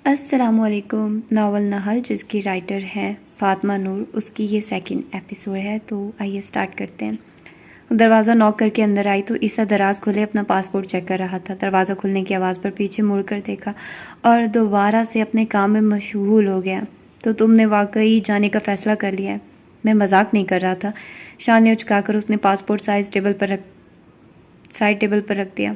السلام علیکم. ناول نحل جس کی رائٹر ہیں فاطمہ نور، اس کی یہ سیکنڈ ایپیسوڈ ہے. تو آئیے سٹارٹ کرتے ہیں. دروازہ نوک کر کے اندر آئی تو عیسیٰ دراز کھولے اپنا پاسپورٹ چیک کر رہا تھا. دروازہ کھلنے کی آواز پر پیچھے مڑ کر دیکھا اور دوبارہ سے اپنے کام میں مشغول ہو گیا. تو تم نے واقعی جانے کا فیصلہ کر لیا ہے؟ میں مذاق نہیں کر رہا تھا. شان نے اچکا کر اس نے پاسپورٹ سائڈ ٹیبل پر رکھ دیا.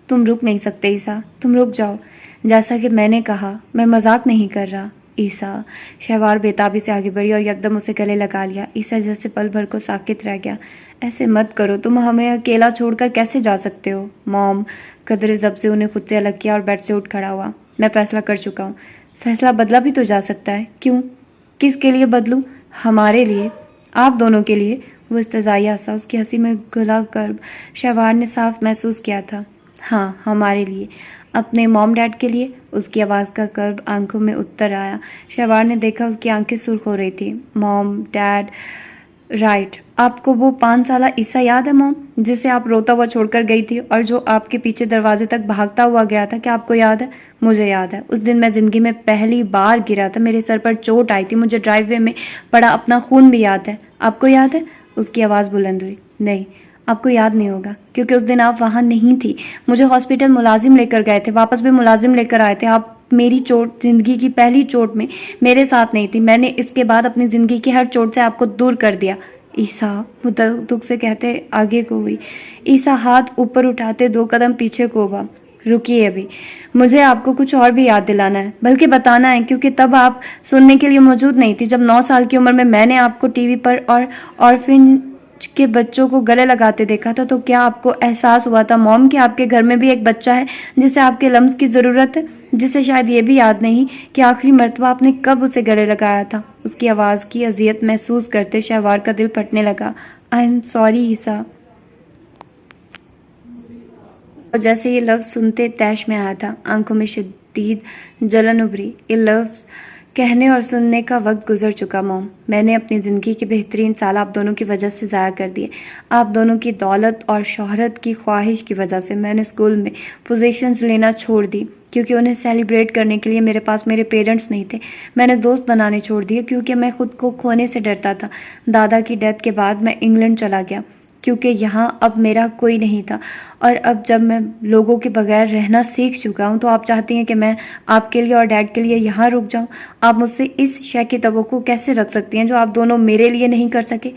تم رک نہیں سکتے عیسیٰ، تم رک جاؤ. جیسا کہ میں نے کہا، میں مذاق نہیں کر رہا. عیسیٰ. شہوار بےتابی سے آگے بڑھی اور یکدم اسے گلے لگا لیا. عیسیٰ جیسے پل بھر کو ساکت رہ گیا. ایسے مت کرو، تم ہمیں اکیلا چھوڑ کر کیسے جا سکتے ہو؟ موم. قدرے ضبط سے انہیں خود سے الگ کیا اور بیڈ سے اٹھ کھڑا ہوا. میں فیصلہ کر چکا ہوں. فیصلہ بدلا بھی تو جا سکتا ہے. کیوں؟ کس کے لیے بدلوں؟ ہمارے لیے، آپ دونوں کے لیے. وہ استزائیہ ہنسا. اس کی ہنسی میں گلا کرب شہوار نے صاف محسوس کیا تھا. ہاں، ہمارے لیے. اپنے موم ڈیڈ کے لیے؟ اس کی آواز کا کرب آنکھوں میں اتر آیا. شہوار نے دیکھا اس کی آنکھیں سرخ ہو رہی تھی. موم ڈیڈ، رائٹ. آپ کو وہ 5 سالہ عیسیٰ یاد ہے موم، جسے آپ روتا ہوا چھوڑ کر گئی تھی اور جو آپ کے پیچھے دروازے تک بھاگتا ہوا گیا تھا؟ کیا آپ کو یاد ہے؟ مجھے یاد ہے. اس دن میں زندگی میں پہلی بار گرا تھا، میرے سر پر چوٹ آئی تھی، مجھے ڈرائیو وے میں پڑا اپنا خون بھی یاد ہے. آپ کو یاد ہے؟ اس کی آواز بلند ہوئی. نہیں، آپ کو یاد نہیں ہوگا کیونکہ اس دن آپ وہاں نہیں تھی. مجھے ہاسپٹل ملازم لے کر گئے تھے، واپس بھی ملازم لے کر آئے تھے. آپ میری چوٹ، زندگی کی پہلی چوٹ میں میرے ساتھ نہیں تھی. میں نے اس کے بعد اپنی زندگی کی ہر چوٹ سے آپ کو دور کر دیا. عیسیٰ. وہ دکھ سے کہتے آگے کو ہوئی. عیسیٰ ہاتھ اوپر اٹھاتے 2 قدم پیچھے کو ہوا. رکیے ابھی، مجھے آپ کو کچھ اور بھی یاد دلانا ہے، بلکہ بتانا ہے، کیونکہ تب آپ سننے کے لیے موجود نہیں تھی. جب 9 سال کی عمر میں نے آپ کو ٹی وی پر اور آرفن کے بچوں کو گلے لگاتے دیکھا تھا، تو کیا آپ کو احساس ہوا تھا موم کہ آپ کے گھر میں بھی ایک بچہ ہے جسے آپ کے لمس کی ضرورت ہے، جسے شاید یہ بھی یاد نہیں کہ آخری مرتبہ آپ نے کب اسے گلے لگایا تھا؟ اس کی آواز کی اذیت محسوس کرتے شہوار کا دل پھٹنے لگا. آئی ایم سوری عیسیٰ. اور جیسے یہ لفظ سنتے تیش میں آیا تھا، آنکھوں میں شدید جلن ابھری. یہ لفظ کہنے اور سننے کا وقت گزر چکا موم. میں نے اپنی زندگی کے بہترین سال آپ دونوں کی وجہ سے ضائع کر دیے. آپ دونوں کی دولت اور شہرت کی خواہش کی وجہ سے. میں نے اسکول میں پوزیشنز لینا چھوڑ دی کیونکہ انہیں سیلیبریٹ کرنے کے لیے میرے پاس میرے پیرنٹس نہیں تھے. میں نے دوست بنانے چھوڑ دیے کیونکہ میں خود کو کھونے سے ڈرتا تھا. دادا کی ڈیتھ کے بعد میں انگلینڈ چلا گیا کیونکہ یہاں اب میرا کوئی نہیں تھا. اور اب جب میں لوگوں کے بغیر رہنا سیکھ چکا ہوں تو آپ چاہتی ہیں کہ میں آپ کے لیے اور ڈیڈ کے لیے یہاں رک جاؤں؟ آپ مجھ سے اس شے کی توقع کیسے رکھ سکتی ہیں جو آپ دونوں میرے لیے نہیں کر سکے؟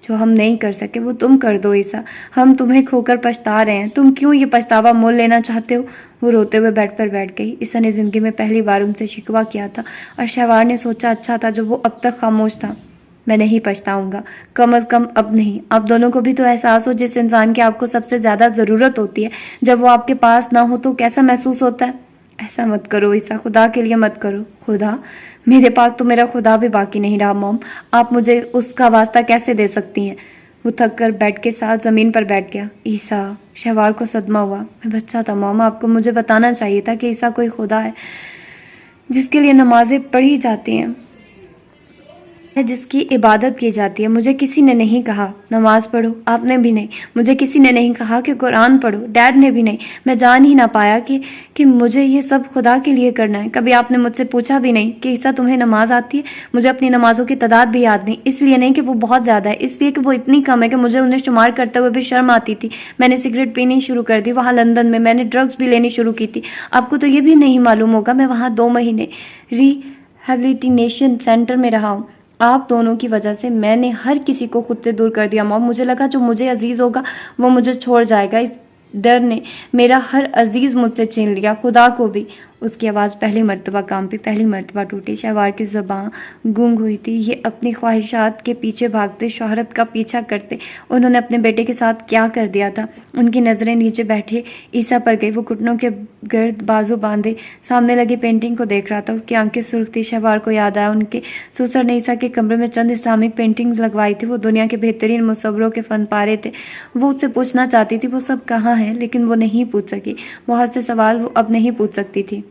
جو ہم نہیں کر سکے وہ تم کر دو عیسیٰ. ہم تمہیں کھو کر پچھتا رہے ہیں. تم کیوں یہ پچھتاوا مول لینا چاہتے ہو؟ وہ روتے ہوئے بیڈ پر بیٹھ گئی. عیسیٰ نے زندگی میں پہلی بار ان سے شکوہ کیا تھا اور شہوار نے سوچا اچھا تھا جو وہ اب تک خاموش تھا. میں نہیں پچھتاؤں گا، کم از کم اب نہیں. آپ دونوں کو بھی تو احساس ہو جس انسان کی آپ کو سب سے زیادہ ضرورت ہوتی ہے، جب وہ آپ کے پاس نہ ہو تو کیسا محسوس ہوتا ہے. ایسا مت کرو عیسیٰ، خدا کے لیے مت کرو. خدا؟ میرے پاس تو میرا خدا بھی باقی نہیں رہا موم. آپ مجھے اس کا واسطہ کیسے دے سکتی ہیں؟ وہ تھک کر بیڈ کے ساتھ زمین پر بیٹھ گیا. عیسیٰ. شہوار کو صدمہ ہوا. میں بچہ تھا موم، آپ کو مجھے بتانا چاہیے تھا کہ عیسیٰ کوئی خدا ہے جس کے لیے نمازیں پڑھی جاتی ہیں، جس کی عبادت کی جاتی ہے. مجھے کسی نے نہیں کہا نماز پڑھو، آپ نے بھی نہیں. مجھے کسی نے نہیں کہا کہ قرآن پڑھو، ڈیڈ نے بھی نہیں. میں جان ہی نہ پایا کہ مجھے یہ سب خدا کے لیے کرنا ہے. کبھی آپ نے مجھ سے پوچھا بھی نہیں کہ عیسیٰ تمہیں نماز آتی ہے؟ مجھے اپنی نمازوں کی تعداد بھی یاد نہیں. اس لیے نہیں کہ وہ بہت زیادہ ہے، اس لیے کہ وہ اتنی کم ہے کہ مجھے انہیں شمار کرتے ہوئے بھی شرم آتی تھی. میں نے سگریٹ پینی شروع کر دی وہاں لندن میں. میں نے ڈرگز بھی لینی شروع کی تھی. آپ کو تو یہ بھی نہیں معلوم ہوگا میں وہاں 2 مہینے ریہیبلیٹیشن سینٹر میں رہا ہوں. آپ دونوں کی وجہ سے میں نے ہر کسی کو خود سے دور کر دیا موم. مجھے لگا جو مجھے عزیز ہوگا وہ مجھے چھوڑ جائے گا. اس ڈر نے میرا ہر عزیز مجھ سے چھین لیا، خدا کو بھی. اس کی آواز پہلی مرتبہ کانپی، پہلی مرتبہ ٹوٹی. شہوار کی زبان گونگ ہوئی تھی. یہ اپنی خواہشات کے پیچھے بھاگتے، شہرت کا پیچھا کرتے انہوں نے اپنے بیٹے کے ساتھ کیا کر دیا تھا؟ ان کی نظریں نیچے بیٹھے عیسیٰ پر گئی. وہ گھٹنوں کے گرد بازو باندھے سامنے لگی پینٹنگ کو دیکھ رہا تھا. اس کی آنکھیں سرخ تھی. شہوار کو یاد آیا ان کے سسر نے عیسیٰ کے کمرے میں چند اسلامک پینٹنگز لگوائی تھی. وہ دنیا کے بہترین مصوروں کے فن پارے تھے. وہ اس سے پوچھنا چاہتی تھی وہ سب کہاں ہیں، لیکن وہ نہیں پوچھ سکی. بہت سے سوال وہ اب نہیں پوچھ سکتی تھی.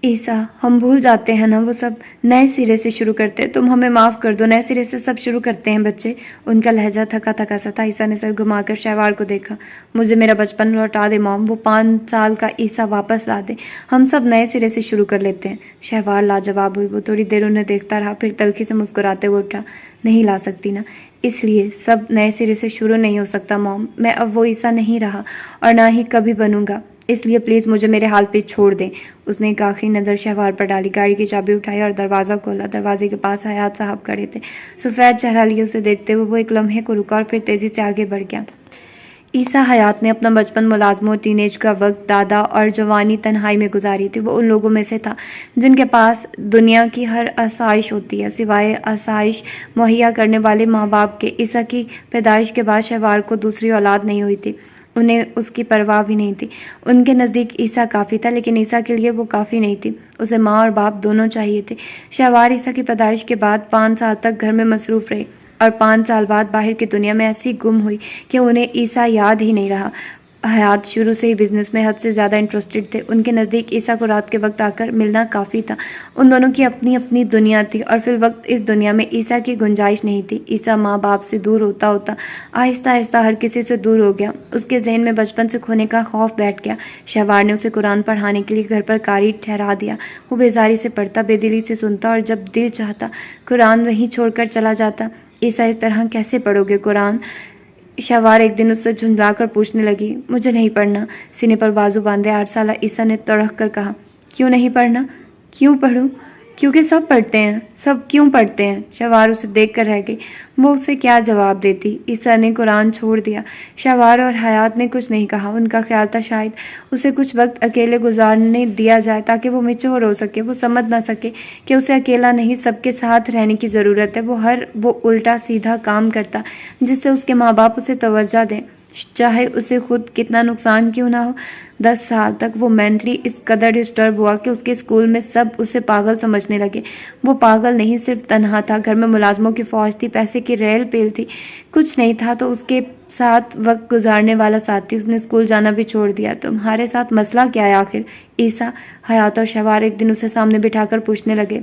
ईसा, हम भूल जाते हैं ना, वो सब नए सिरे से शुरू करते हैं। तुम हमें माफ़ कर दो, नए सिरे से सब शुरू करते हैं बच्चे। उनका लहजा थका थका सा था। ईसा ने सर घुमाकर शहवार को देखा। मुझे मेरा बचपन लौटा दे मॉम, वो 5 साल का ईसा वापस ला दे, हम सब नए सिरे से शुरू कर लेते हैं। शहवार लाजवाब हुई। वो थोड़ी देर उन्हें देखता रहा, फिर तल्खी से मुस्कुराते हुए उठा। नहीं ला सकती ना, इसलिए सब नए सिरे से शुरू नहीं हो सकता मॉम। मैं अब वो ईसा नहीं रहा और ना ही कभी बनूंगा, इसलिए प्लीज़ मुझे मेरे हाल पे छोड़ दें। उसने एक आखिरी नज़र शहवार पर डाली, गाड़ी की चाबी उठाई और दरवाज़ा खोला। दरवाजे के पास हयात साहब खड़े थे। सफ़ेद चेहरा लिए उसे देखते हुए वो एक लम्हे को रुका और फिर तेज़ी से आगे बढ़ गया। ईसा हयात ने अपना बचपन, मुलाजमत, टीनेज का वक्त, दादा और जवानी तन्हाई में गुजारी थी। वो उन लोगों में से था जिनके पास दुनिया की हर आसाइश होती है सिवाय आसाइश मुहैया करने वाले माँ बाप के। ईसा की पैदाइश के बाद शहवार को दूसरी औलाद नहीं हुई थी। उन्हें उसकी परवाह भी नहीं थी। उनके नज़दीक ईसा काफ़ी था, लेकिन ईसा के लिए वो काफ़ी नहीं थी। उसे माँ और बाप दोनों चाहिए थे। शहवार ईसा की पैदाइश के बाद 5 साल तक घर में मसरूफ़ रही और 5 साल बाद बाहर की दुनिया में ऐसी गुम हुई कि उन्हें ईसा याद ही नहीं रहा। हयात शुरू से ही बिजनेस में हद से ज़्यादा इंटरेस्टेड थे। उनके नज़दीक ईसा को रात के वक्त आकर मिलना काफ़ी था। उन दोनों की अपनी अपनी दुनिया थी और फिर वक्त इस दुनिया में ईसा की गुंजाइश नहीं थी। ईसा माँ बाप से दूर होता होता आहिस्ता आहिस्ता हर किसी से दूर हो गया। उसके जहन में बचपन से खोने का खौफ बैठ गया। शहवार ने उसे कुरान पढ़ाने के लिए घर पर कारी ठहरा दिया। वो बेजारी से पढ़ता, बेदिली से सुनता और जब दिल चाहता कुरान वहीं छोड़कर चला जाता। ईसा, इस तरह कैसे पढ़ोगे कुरान? शहवार एक दिन उससे झुंझलाकर पूछने लगी। मुझे नहीं पढ़ना, सीने पर बाजू बांधे 8 साला ईसा ने तड़क कर कहा। क्यों नहीं पढ़ना? क्यों पढ़ूं? क्योंकि सब पढ़ते हैं। सब क्यों पढ़ते हैं? शहवार उसे देख कर रह गई। वो उसे क्या जवाब देती? ईसा ने कुरान छोड़ दिया। शहवार और हयात ने कुछ नहीं कहा। उनका ख्याल था शायद उसे कुछ वक्त अकेले गुजारने दिया जाए ताकि वो मैच्योर हो सके। वो समझ ना सके कि उसे अकेला नहीं, सबके साथ रहने की ज़रूरत है। वो उल्टा सीधा काम करता जिससे उसके माँ बाप उसे तवज्जो दें, चाहे उसे खुद कितना नुकसान क्यों ना हो। 10 साल तक वो मेंटली इस कदर डिस्टर्ब हुआ कि उसके स्कूल में सब उसे पागल समझने लगे। वो पागल नहीं, सिर्फ तन्हा था। घर में मुलाजमों की फौज थी, पैसे की रेल पेल थी। कुछ नहीं था तो उसके साथ वक्त गुजारने वाला साथी। उसने स्कूल जाना भी छोड़ दिया। तुम्हारे साथ मसला क्या है आखिर? ईसा, हयात और शहवार एक दिन उसे सामने बिठाकर पूछने लगे।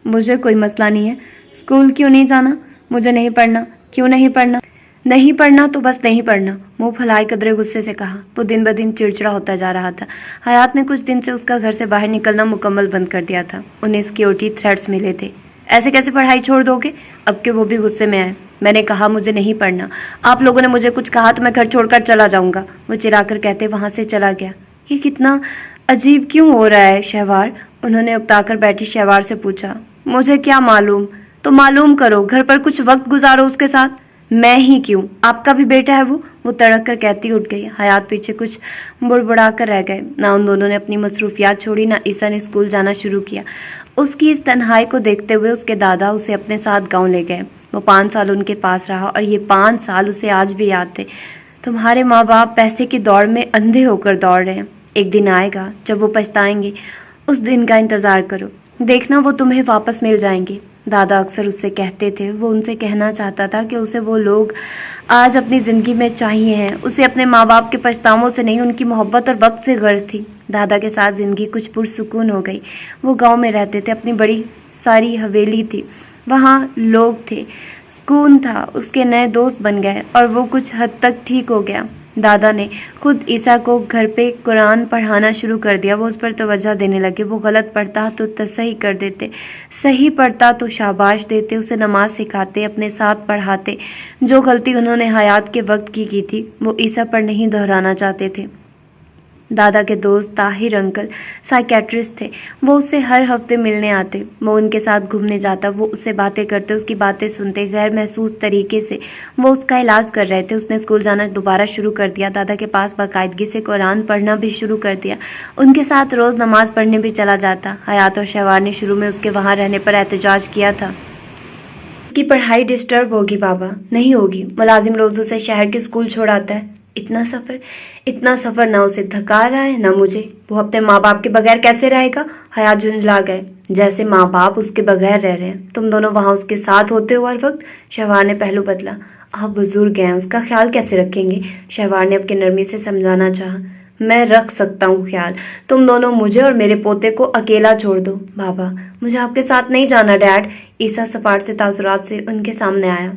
मुझे कोई मसला नहीं है। स्कूल क्यों नहीं जाना? मुझे नहीं पढ़ना। क्यों नहीं पढ़ना? नहीं पढ़ना तो बस नहीं पढ़ना, मुंह फैलाए कदरे गुस्से से कहा। वो दिन ब दिन चिड़चिड़ा होता जा रहा था। हयात ने कुछ दिन से उसका घर से बाहर निकलना मुकम्मल बंद कर दिया था। उन्हें सिक्योरिटी थ्रेट्स मिले थे। ऐसे कैसे पढ़ाई छोड़ दोगे? अब के वो भी गुस्से में आए। मैंने कहा मुझे नहीं पढ़ना। आप लोगों ने मुझे कुछ कहा तो मैं घर छोड़कर चला जाऊंगा, वो चिल्लाकर कहते वहां से चला गया। ये कितना अजीब क्यों हो रहा है शहवार? उन्होंने उकताकर बैठी शहवार से पूछा। मुझे क्या मालूम? तो मालूम करो, घर पर कुछ वक्त गुजारो उसके साथ। मैं ही क्यों, आपका भी बेटा है वो तड़क कर कहती उठ गई। हयात पीछे कुछ बुड़बुड़ा कर रह गए। ना उन दोनों ने अपनी मसरूफियात छोड़ी, ना ईसा ने स्कूल जाना शुरू किया। उसकी इस तन्हाई को देखते हुए उसके दादा उसे अपने साथ गांव ले गए। वो 5 साल उनके पास रहा और ये 5 साल उसे आज भी याद थे। तुम्हारे माँ बाप पैसे की दौड़ में अंधे होकर दौड़ रहे हैं। एक दिन आएगा जब वो पछताएंगे। उस दिन का इंतज़ार करो, देखना वो तुम्हें वापस मिल जाएंगे। दादा अक्सर उससे कहते थे। वो उनसे कहना चाहता था कि उसे वो लोग आज अपनी ज़िंदगी में चाहिए हैं। उसे अपने माँ बाप के पछतावों से नहीं, उनकी मोहब्बत और वक्त से गर्ज थी। दादा के साथ ज़िंदगी कुछ पुरसुकून हो गई। वो गांव में रहते थे, अपनी बड़ी सारी हवेली थी, वहाँ लोग थे, सुकून था। उसके नए दोस्त बन गए और वो कुछ हद तक ठीक हो गया। दादा ने खुद ईसा को घर पे कुरान पढ़ाना शुरू कर दिया। वो उस पर तवज्जो देने लगे। वो गलत पढ़ता तो तसही कर देते, सही पढ़ता तो शाबाश देते, उसे नमाज सिखाते, अपने साथ पढ़ाते। जो गलती उन्होंने हयात के वक्त की थी वो ईसा पर नहीं दोहराना चाहते थे। दादा के दोस्त ताहिर अंकल साइकेट्रिस्ट थे। वो उससे हर हफ्ते मिलने आते। वो उनके साथ घूमने जाता। वो उससे बातें करते, उसकी बातें सुनते। गैर महसूस तरीके से वो उसका इलाज कर रहे थे। उसने स्कूल जाना दोबारा शुरू कर दिया। दादा के पास बाकायदगी से कुरान पढ़ना भी शुरू कर दिया। उनके साथ रोज़ नमाज पढ़ने भी चला जाता। हयात और शहवार ने शुरू में उसके वहाँ रहने पर एहतजाज किया था। उसकी पढ़ाई डिस्टर्ब होगी बाबा। नहीं होगी, मुलाजिम रोज़ उसे शहर के स्कूल छोड़ आता है। इतना सफ़र ना उसे थका रहा है ना मुझे। वो अपने माँ बाप के बगैर कैसे रहेगा? हयात झुंझला गए। जैसे माँ बाप उसके बगैर रह रहे हैं। तुम दोनों वहाँ उसके साथ होते हो हर वक्त। शहवार ने पहलू बदला। आप बुजुर्ग हैं, उसका ख्याल कैसे रखेंगे? शहवार ने अपनी नरमी से समझाना चाहा। मैं रख सकता हूँ ख्याल। तुम दोनों मुझे और मेरे पोते को अकेला छोड़ दो। बाबा, मुझे आपके साथ नहीं जाना डैड। ईसा सपाट से तासुरात से उनके सामने आया।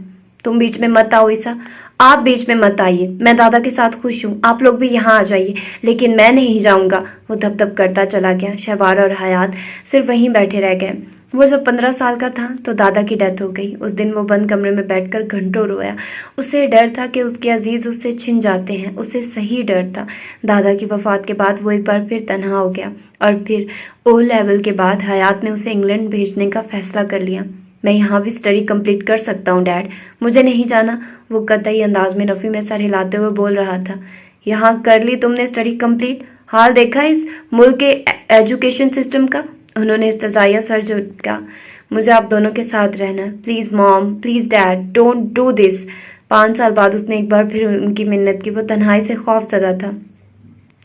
तुम बीच में मत आओ ईसा, आप बीच में मत आइए। मैं दादा के साथ खुश हूँ, आप लोग भी यहाँ आ जाइए। लेकिन मैं नहीं जाऊँगा। वो धप करता चला गया। शहवार और हयात सिर्फ वहीं बैठे रह गए। वो जब 15 साल का था तो दादा की डेथ हो गई। उस दिन वो बंद कमरे में बैठकर घंटों रोया। उसे डर था कि उसके अजीज उससे छिन जाते हैं। उसे सही डर था। दादा की वफात के बाद वो एक बार फिर तन्हा हो गया। और फिर ओ लेवल के बाद हयात ने उसे इंग्लैंड भेजने का फैसला कर लिया। मैं यहाँ भी स्टडी कंप्लीट कर सकता हूँ डैड, मुझे नहीं जाना। वो कतई अंदाज में नफ़ी में सर हिलाते हुए बोल रहा था। यहाँ कर ली तुमने स्टडी कंप्लीट? हाल देखा इस मुल्क के एजुकेशन सिस्टम का? उन्होंने इस्तज़ाया सर झुका। मुझे आप दोनों के साथ रहना। Please mom, please dad, don't do this. 5 साल बाद उसने एक बार फिर उनकी मिन्नत की। वो तन्हाई से खौफ ज़दा था।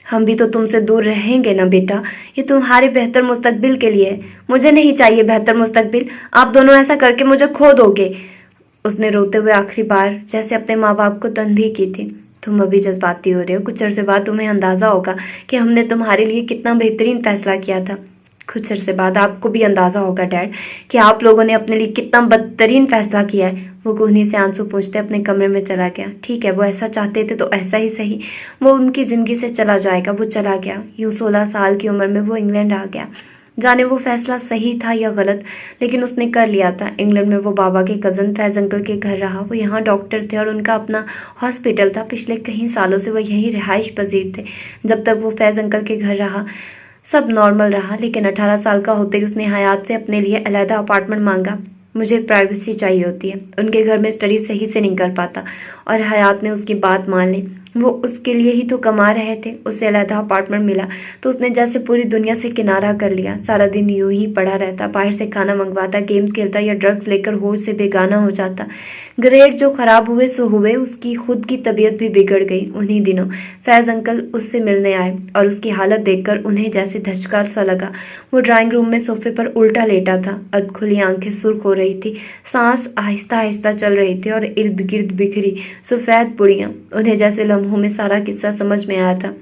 हम भी तो तुमसे दूर रहेंगे ना बेटा, ये तुम्हारे बेहतर मुस्तकबिल के लिए है। मुझे नहीं चाहिए बेहतर मुस्तकबिल, आप दोनों ऐसा करके मुझे खो दोगे। उसने रोते हुए आखिरी बार जैसे अपने माँ बाप को तनबीह की थी। तुम अभी जज्बाती हो रहे हो। कुछ अरसे बाद तुम्हें अंदाज़ा होगा कि हमने तुम्हारे लिए कितना बेहतरीन फैसला किया था। कुछ अरसे बाद आपको भी अंदाज़ा होगा डैड कि आप लोगों ने अपने लिए कितना बदतरीन फैसला किया है। वो कोहनी से आंसू पोंछते अपने कमरे में चला गया। ठीक है, वो ऐसा चाहते थे तो ऐसा ही सही। वो उनकी ज़िंदगी से चला जाएगा। वो चला गया। यूँ 16 साल की उम्र में वो इंग्लैंड आ गया। जाने वो फैसला सही था या गलत, लेकिन उसने कर लिया था। इंग्लैंड में वो बाबा के कज़न फैज़ अंकल के घर रहा। वो यहाँ डॉक्टर थे और उनका अपना हॉस्पिटल था। पिछले कई सालों से वो यहीं रिहाइश पजीर थे। जब तक वो फैज़ अंकल के घर रहा सब नॉर्मल रहा, लेकिन 18 साल का होते ही उसने हयात से अपने लिए अलहदा अपार्टमेंट मांगा। मुझे प्राइवेसी चाहिए होती है, उनके घर में स्टडी सही से नहीं कर पाता, और हयात ने उसकी बात मान ली। वो उसके लिए ही तो कमा रहे थे। उसे अलहदा अपार्टमेंट मिला तो उसने जैसे पूरी दुनिया से किनारा कर लिया। सारा दिन यूं ही पड़ा रहता, बाहर से खाना मंगवाता, गेम्स खेलता या ड्रग्स लेकर होश से बेगाना हो जाता। ग्रेड जो खराब हुए सो हुए, उसकी खुद की तबीयत भी बिगड़ गई। उन्हीं दिनों फैज़ अंकल उससे मिलने आए और उसकी हालत देखकर उन्हें जैसे धचका सा लगा। वो ड्राइंग रूम में सोफे पर उल्टा लेटा था। अधखुली आंखें सुर्ख हो रही थी, सांस आहिस्ता आहिस्ता चल रही थी और इर्द गिर्द बिखरी सफ़ेद पुड़ियाँ। उन्हें जैसे लम्हों में सारा किस्सा समझ में आया था।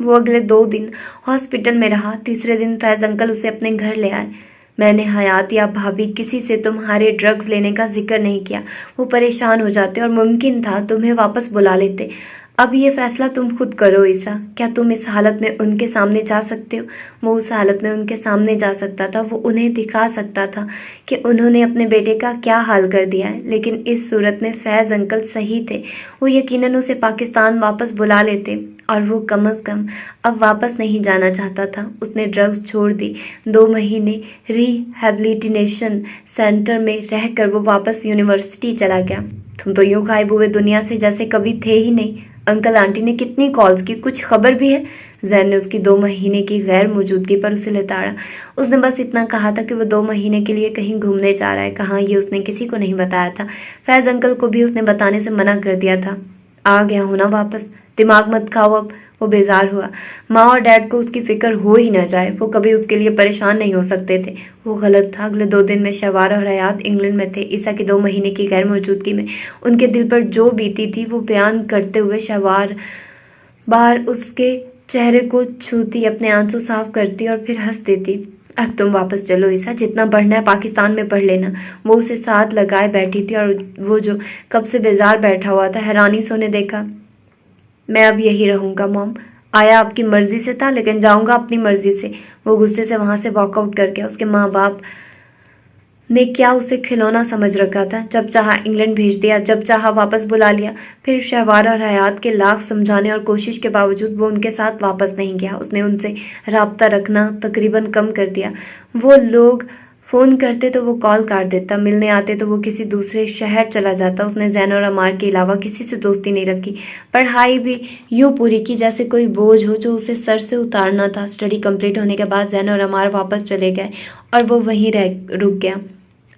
वो अगले 2 दिन हॉस्पिटल में रहा। तीसरे दिन फैज़ अंकल उसे अपने घर ले आए। मैंने हयात या भाभी किसी से तुम्हारे ड्रग्स लेने का जिक्र नहीं किया। वो परेशान हो जाते और मुमकिन था तुम्हें वापस बुला लेते। अब ये फैसला तुम खुद करो ईसा। क्या तुम इस हालत में उनके सामने जा सकते हो? वो उस हालत में उनके सामने जा सकता था। वो उन्हें दिखा सकता था कि उन्होंने अपने बेटे का क्या हाल कर दिया है। लेकिन इस सूरत में फैज़ अंकल सही थे। वो यकीनन उसे पाकिस्तान वापस बुला लेते, और वो कम अज़ कम अब वापस नहीं जाना चाहता था। उसने ड्रग्स छोड़ दी। 2 महीने रिहैबिलिटेशन सेंटर में रहकर वो वापस यूनिवर्सिटी चला गया। तुम तो यूँ गायब हुए दुनिया से जैसे कभी थे ही नहीं। अंकल आंटी ने कितनी कॉल्स की, कुछ खबर भी है? जैन ने उसकी 2 महीने की गैर मौजूदगी पर उसे लताड़ा। उसने बस इतना कहा था कि वो 2 महीने के लिए कहीं घूमने जा रहा है। कहाँ, ये उसने किसी को नहीं बताया था। फैज़ अंकल को भी उसने बताने से मना कर दिया था। आ गया हो ना वापस, दिमाग मत खाओ अब। वो बेजार हुआ। माँ और डैड को उसकी फिक्र हो ही ना जाए। वो कभी उसके लिए परेशान नहीं हो सकते थे। वो गलत था। अगले 2 दिन में शहवार और हयात इंग्लैंड में थे। ईसा की 2 महीने की गैर मौजूदगी में उनके दिल पर जो बीती थी वो बयान करते हुए शहवार बार उसके चेहरे को छूती, अपने आंसू साफ करती और फिर हंस देती। अब तुम वापस चलो ईसा, जितना पढ़ना है पाकिस्तान में पढ़ लेना। वो उसे साथ लगाए बैठी थी और वो जो कब से बेजार बैठा हुआ था हैरानी से उन्हें देखा। मैं अब यही रहूँगा मॉम। आया आपकी मर्जी से था, लेकिन जाऊँगा अपनी मर्जी से। वो गुस्से से वहाँ से वॉकआउट कर गया। उसके माँ बाप ने क्या उसे खिलौना समझ रखा था? जब चाहा इंग्लैंड भेज दिया, जब चाहा वापस बुला लिया। फिर शहवार और हयात के लाख समझाने और कोशिश के बावजूद वो उनके साथ वापस नहीं गया। उसने उनसे राब्ता रखना तकरीबन कम कर दिया। वो लोग फ़ोन करते तो वो कॉल काट देता, मिलने आते तो वो किसी दूसरे शहर चला जाता। उसने जैन और अमार के अलावा किसी से दोस्ती नहीं रखी। पढ़ाई भी यूँ पूरी की जैसे कोई बोझ हो जो उसे सर से उतारना था। स्टडी कंप्लीट होने के बाद जैन और अमार वापस चले गए और वो वहीं रुक गया।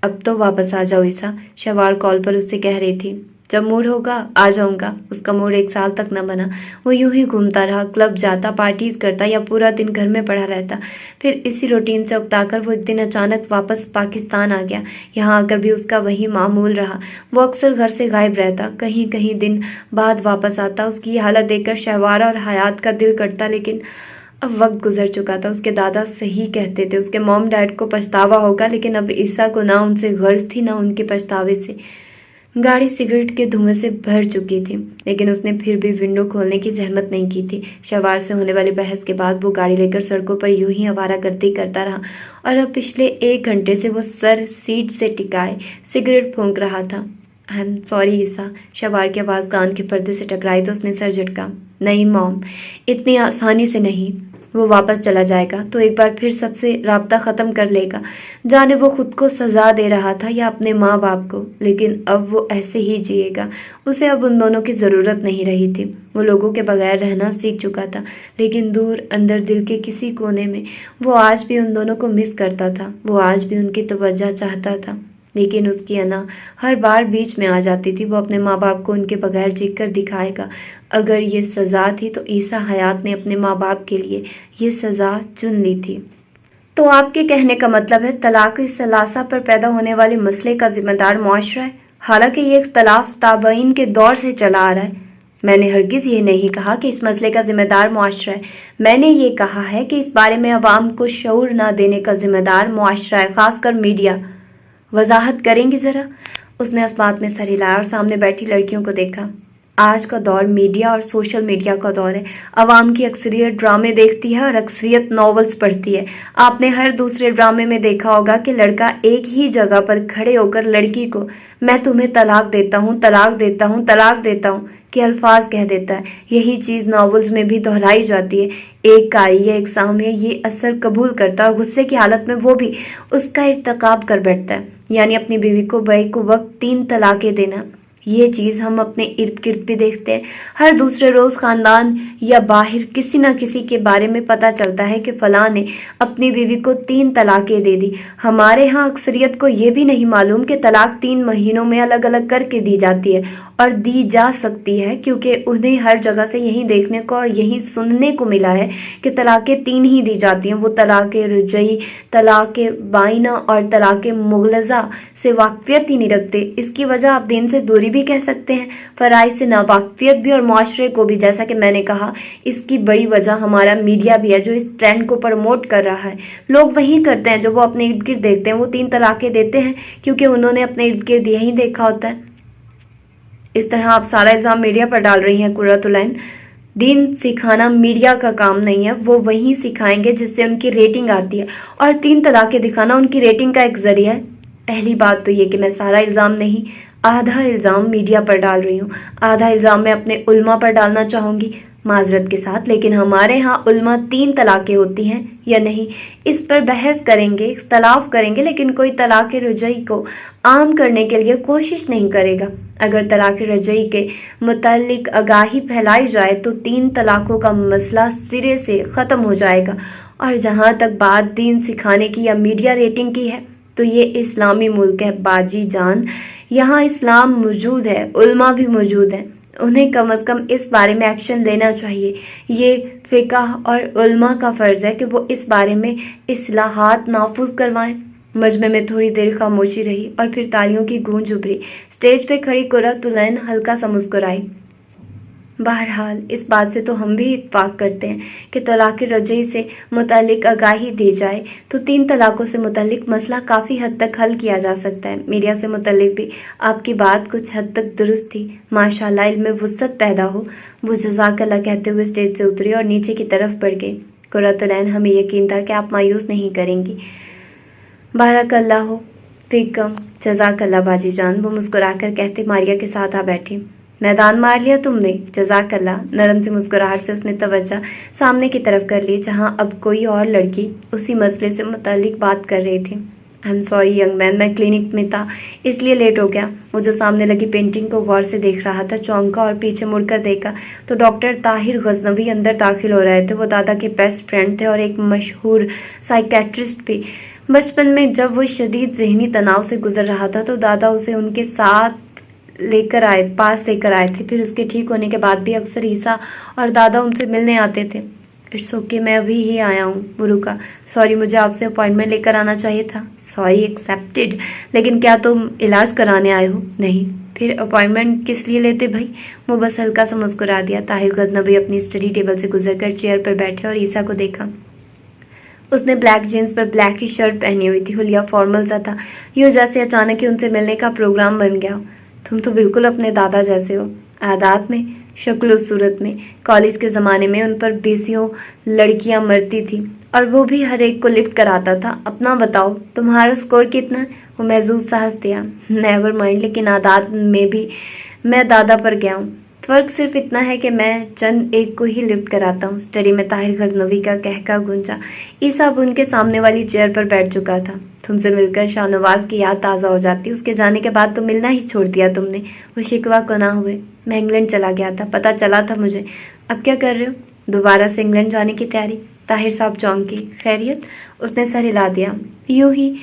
अब तो वापस आ जाओ ईसा, शहवार कॉल पर उससे कह रही थी। जब मूड होगा आ जाऊंगा। उसका मूड 1 साल तक न बना। वो यूं ही घूमता रहा, क्लब जाता, पार्टीज करता या पूरा दिन घर में पड़ा रहता। फिर इसी रूटीन से उकताकर वो एक दिन अचानक वापस पाकिस्तान आ गया। यहाँ आकर भी उसका वही मामूल रहा। वो अक्सर घर से गायब रहता, कहीं कहीं दिन बाद वापस आता। उसकी ये हालत देखकर शहवारा और हयात का दिल करता, लेकिन अब वक्त गुजर चुका था। उसके दादा सही कहते थे, उसके मॉम डैड को पछतावा होगा, लेकिन अब ईसा को ना उनसे गर्ज थी ना उनके पछतावे से। गाड़ी सिगरेट के धुएं से भर चुकी थी, लेकिन उसने फिर भी विंडो खोलने की जहमत नहीं की थी। शहवार से होने वाली बहस के बाद वो गाड़ी लेकर सड़कों पर यूं ही आवारागर्दी करता रहा, और अब पिछले 1 घंटे से वो सर सीट से टिकाए सिगरेट फूंक रहा था। आई एम सॉरी ईसा। शहवार की आवाज़ कान के पर्दे से टकराई तो उसने सर झटका। नहीं मॉम, इतनी आसानी से नहीं। वो वापस चला जाएगा तो एक बार फिर सबसे राब्ता ख़त्म कर लेगा। जाने वो खुद को सज़ा दे रहा था या अपने माँ बाप को, लेकिन अब वो ऐसे ही जिएगा। उसे अब उन दोनों की ज़रूरत नहीं रही थी। वो लोगों के बगैर रहना सीख चुका था, लेकिन दूर अंदर दिल के किसी कोने में वो आज भी उन दोनों को मिस करता था। वो आज भी उनकी तवज्जो चाहता था, लेकिन उसकी अना हर बार बीच में आ जाती थी। वो अपने माँ बाप को उनके बगैर जी कर दिखाएगा। अगर ये सज़ा थी तो ईसा हयात ने अपने माँ बाप के लिए ये सज़ा चुन ली थी। तो आपके कहने का मतलब है तलाक सलासा पर पैदा होने वाले मसले का जिम्मेदार मुआशरा है, हालांकि ये इख्तलाफ ताबईन के दौर से चला आ रहा है। मैंने हरगिज़ ये नहीं कहा कि इस मसले का जिम्मेदार मुआशरा है। मैंने ये कहा है कि इस बारे में अवाम को शऊर न देने का जिम्मेदार मुआशरा है, खासकर मीडिया। वजाहत करेंगी ज़रा? उसने इस बात में सर हिलाया और सामने बैठी लड़कियों को देखा। आज का दौर मीडिया और सोशल मीडिया का दौर है। अवाम की अक्सरियत ड्रामे देखती है और अक्सरियत नॉवेल्स पढ़ती है। आपने हर दूसरे ड्रामे में देखा होगा कि लड़का एक ही जगह पर खड़े होकर लड़की को मैं तुम्हें तलाक देता हूँ, तलाक देता हूँ, तलाक देता हूँ के अल्फाज कह देता है। यही चीज़ नॉवेल्स में भी दोहराई जाती है। एक कारी या एक सामने ये असर कबूल करता है और गुस्से की हालत में वो भी उसका इर्तकाब कर बैठता है, यानी अपनी बीवी को बैक वक्त 3 तलाकें देना। ये चीज़ हम अपने इर्द गिर्द भी देखते हैं। हर दूसरे रोज़ ख़ानदान या बाहर किसी न किसी के बारे में पता चलता है कि फ़लाँ ने अपनी बीवी को 3 तलाक़ें दे दी। हमारे यहाँ अक्सरियत को ये भी नहीं मालूम कि तलाक 3 महीनों में अलग अलग करके दी जाती है और दी जा सकती है, क्योंकि उन्हें हर जगह से यही देखने को और यही सुनने को मिला है कि तलाक़ें 3 ही दी जाती हैं। वो तलाक़ रुजई, तलाक़ बाइना और तलाक़ मुग़लज़ा से वाक़फ़ियत ही नहीं रखते। इसकी वजह आप दीन से दूरी भी कह सकते हैं, फ़राइज़ से नावाक़फ़ियत भी और मुआशरे को भी। जैसा कि मैंने कहा, इसकी बड़ी वजह हमारा मीडिया भी है जो इस ट्रेंड को प्रमोट कर रहा है। लोग वही करते हैं जो वो अपने इर्द गिर्द देखते हैं। वो 3 तलाक़ें देते हैं क्योंकि उन्होंने अपने इर्द गिर्द यही देखा होता है। इस तरह आप सारा इल्ज़ाम मीडिया पर डाल रही हैं कुर्रतुलैन। दीन सिखाना मीडिया का काम नहीं है, वो वही सिखाएंगे जिससे उनकी रेटिंग आती है, और 3 तलाक़ें दिखाना उनकी रेटिंग का एक ज़रिया है। पहली बात तो ये कि मैं सारा इल्ज़ाम नहीं, आधा इल्ज़ाम मीडिया पर डाल रही हूँ, आधा इल्ज़ाम मैं अपने उल्मा पर डालना चाहूँगी माजरत के साथ। लेकिन हमारे यहाँ उल्मा 3 तलाक़ें होती हैं या नहीं, इस पर बहस करेंगे, इख्तलाफ करेंगे, लेकिन कोई तलाक़ रजई को आम करने के लिए कोशिश नहीं करेगा। अगर तलाक़ रजई के मुतालिक आगाही फैलाई जाए तो 3 तलाक़ों का मसला सिरे से ख़त्म हो जाएगा। और जहाँ तक बात दीन सिखाने की या मीडिया रेटिंग की है, तो ये इस्लामी मुल्क है बाजी जान। यहाँ इस्लाम मौजूद है, उल्मा भी मौजूद है। उन्हें कम अज़ कम इस बारे में एक्शन लेना चाहिए। ये फ़िक़ह और उल्मा का फ़र्ज़ है कि वो इस बारे में इस्लाहात नाफुज़ करवाएं। मजमे में थोड़ी देर खामोशी रही और फिर तालियों की गूंज उभरी। स्टेज पे खड़ी कुर्रतुलैन हल्का सा मुस्कुराई। बहरहाल इस बात से तो हम भी इत्तेफाक करते हैं कि तलाक़ रजई से मुतालिक आगाही दी जाए तो 3 तलाक़ों से मुतालिक मसला काफ़ी हद तक हल किया जा सकता है। मीडिया से मुतालिक भी आपकी बात कुछ हद तक दुरुस्त थी। माशाल्लाह इल्म में वुसअत पैदा हो। वो जज़ाकल्लाह कहते हुए स्टेज से उतरी और नीचे की तरफ बढ़ गई। कुर्रतुलैन, हमें यकीन था कि आप मायूस नहीं करेंगी। बारकल्लाह फ़ीकम, जज़ाकल्लाह बाजी जान, वो मुस्कुराकर कहते मारिया के साथ आ बैठी। मैदान मार लिया तुमने, जज़ाकल्लाह। नरम सी मुस्कुराहट से उसने तवज्जो सामने की तरफ कर ली, जहाँ अब कोई और लड़की उसी मसले से मुतालिक बात कर रही थी। I am sorry young man, मैं क्लिनिक में था इसलिए लेट हो गया। वो जो सामने लगी पेंटिंग को गौर से देख रहा था, चौंका और पीछे मुड़कर देखा तो डॉक्टर ताहिर गजनवी अंदर दाखिल हो रहे थे। वो दादा के बेस्ट फ्रेंड थे और एक मशहूर साइकेट्रिस्ट भी। बचपन में जब वो शदीद जहनी तनाव से गुजर रहा था तो दादा उसे उनके साथ पास लेकर आए थे। फिर उसके ठीक होने के बाद भी अक्सर ईसा और दादा उनसे मिलने आते थे। इट्स ओके, मैं अभी ही आया हूँ। वो रुका। सॉरी, मुझे आपसे अपॉइंटमेंट लेकर आना चाहिए था। Sorry accepted. लेकिन क्या तुम इलाज कराने आए हो? नहीं। फिर अपॉइंटमेंट किस लिए लेते भाई? वो बस हल्का सा मुस्कुरा दिया। ताहिर गजनबी अपनी स्टडी टेबल से गुजरकर चेयर पर बैठे और ईसा को देखा। उसने ब्लैक जीन्स पर ब्लैक ही शर्ट पहनी हुई थी। हुलिया फॉर्मल सा था, यूँ जैसे अचानक ही उनसे मिलने का प्रोग्राम बन गया हो। तुम तो बिल्कुल अपने दादा जैसे हो, आदात में, शक्ल सूरत में। कॉलेज के ज़माने में उन पर बेसियों लड़कियां मरती थी और वो भी हर एक को लिफ्ट कराता था। अपना बताओ, तुम्हारा स्कोर कितना है? वो महजूज सा हंस दिया। नेवर माइंड, लेकिन आदात में भी मैं दादा पर गया हूँ। फर्क सिर्फ इतना है कि मैं चंद एक को ही लिफ्ट कराता हूँ। स्टडी में ताहिर गजनवी का कहका गूंजा। ईसा अब उनके सामने वाली चेयर पर बैठ चुका था। तुमसे मिलकर शाहनवाज की याद ताज़ा हो जाती। उसके जाने के बाद तो मिलना ही छोड़ दिया तुमने। वो शिकवा को ना हुए। मैं इंग्लैंड चला गया था, पता चला था मुझे। अब क्या कर रहे हो? दोबारा से इंग्लैंड जाने की तैयारी। ताहिर साहब चौंके। खैरियत? उसने सर हिला दिया। यूं ही,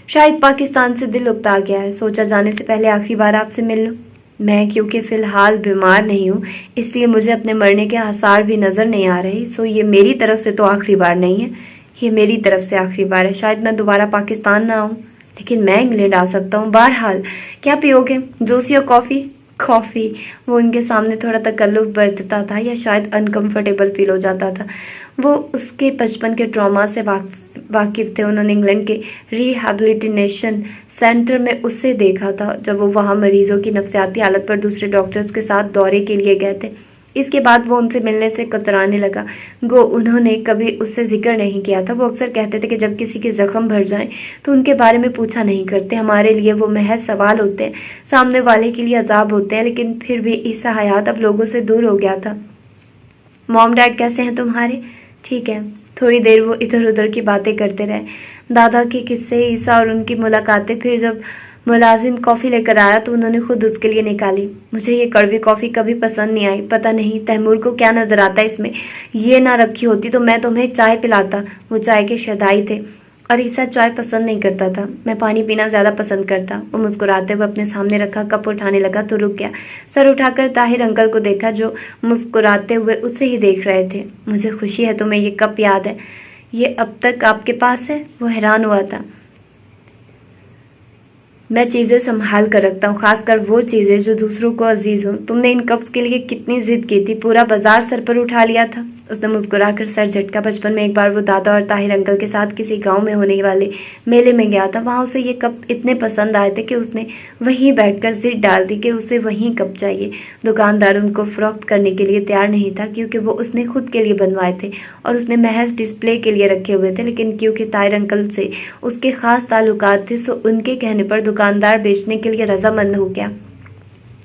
शायद पाकिस्तान से दिल उकता गया है। सोचा जाने से पहले आखिरी बार आपसे मिल लूं। मैं क्योंकि फ़िलहाल बीमार नहीं हूँ, इसलिए मुझे अपने मरने के आसार भी नज़र नहीं आ रहे। सो ये मेरी तरफ से तो आखिरी बार नहीं है, ये मेरी तरफ से आखिरी बार है। शायद मैं दोबारा पाकिस्तान ना आऊँ, लेकिन मैं इंग्लैंड आ सकता हूँ। बहरहाल, क्या पियोगे, जूस या कॉफ़ी? कॉफ़ी। वो उनके सामने थोड़ा तकल्लुफ़ बरतता था या शायद अनकंफर्टेबल फील हो जाता था। वो उसके बचपन के ट्रॉमा से वाकिफ़ थे। उन्होंने इंग्लैंड के रिहैबिलिटेशन सेंटर में उससे देखा था जब वो वहाँ मरीजों की नफसियाती हालत पर दूसरे डॉक्टर्स के साथ दौरे के लिए गए थे। इसके बाद वो उनसे मिलने से कतराने लगा। गो उन्होंने कभी उससे जिक्र नहीं किया था। वो अक्सर कहते थे कि जब किसी के जख्म भर जाएं तो उनके बारे में पूछा नहीं करते। हमारे लिए वो महज सवाल होते हैं, सामने वाले के लिए अजाब होते हैं। लेकिन फिर भी ईसा हयात अब लोगों से दूर हो गया था। मॉम डैड कैसे हैं तुम्हारे? ठीक है। थोड़ी देर वो इधर उधर की बातें करते रहे। दादा के किस्से, ईसा और उनकी मुलाकातें। फिर जब मुलाजिम कॉफ़ी लेकर आया तो उन्होंने खुद उसके लिए निकाली। मुझे ये कड़वी कॉफ़ी कभी पसंद नहीं आई। पता नहीं तैमूर को क्या नज़र आता है इसमें। ये ना रखी होती तो मैं तुम्हें चाय पिलाता। वो चाय के शदाई थे और ईसा चाय पसंद नहीं करता था। मैं पानी पीना ज़्यादा पसंद करता। वो मुस्कुराते हुए अपने सामने रखा कप उठाने लगा तो रुक गया। सर उठाकर ताहिर अंकल को देखा जो मुस्कुराते हुए उसे ही देख रहे थे। मुझे खुशी है तुम्हें ये कप याद है, ये अब तक आपके पास है? वो हैरान हुआ था। मैं चीज़ें संभाल कर रखता हूँ, खासकर वो चीज़ें जो दूसरों को अजीज़ हों। तुमने इन कप्स के लिए कितनी जिद की थी, पूरा बाजार सर पर उठा लिया था। उसने मुस्कुराकर सर झटका। बचपन में एक बार वो दादा और ताहिर अंकल के साथ किसी गांव में होने वाले मेले में गया था। वहाँ उसे ये कप इतने पसंद आए थे कि उसने वहीं बैठकर जिद डाल दी कि उसे वहीं कप चाहिए। दुकानदार उनको फ़रोख्त करने के लिए तैयार नहीं था क्योंकि वो उसने खुद के लिए बनवाए थे और उसने महज डिस्प्ले के लिए रखे हुए थे। लेकिन क्योंकि ताहिर अंकल से उसके ख़ास ताल्लुकात थे, सो उनके कहने पर दुकानदार बेचने के लिए रजामंद हो गया।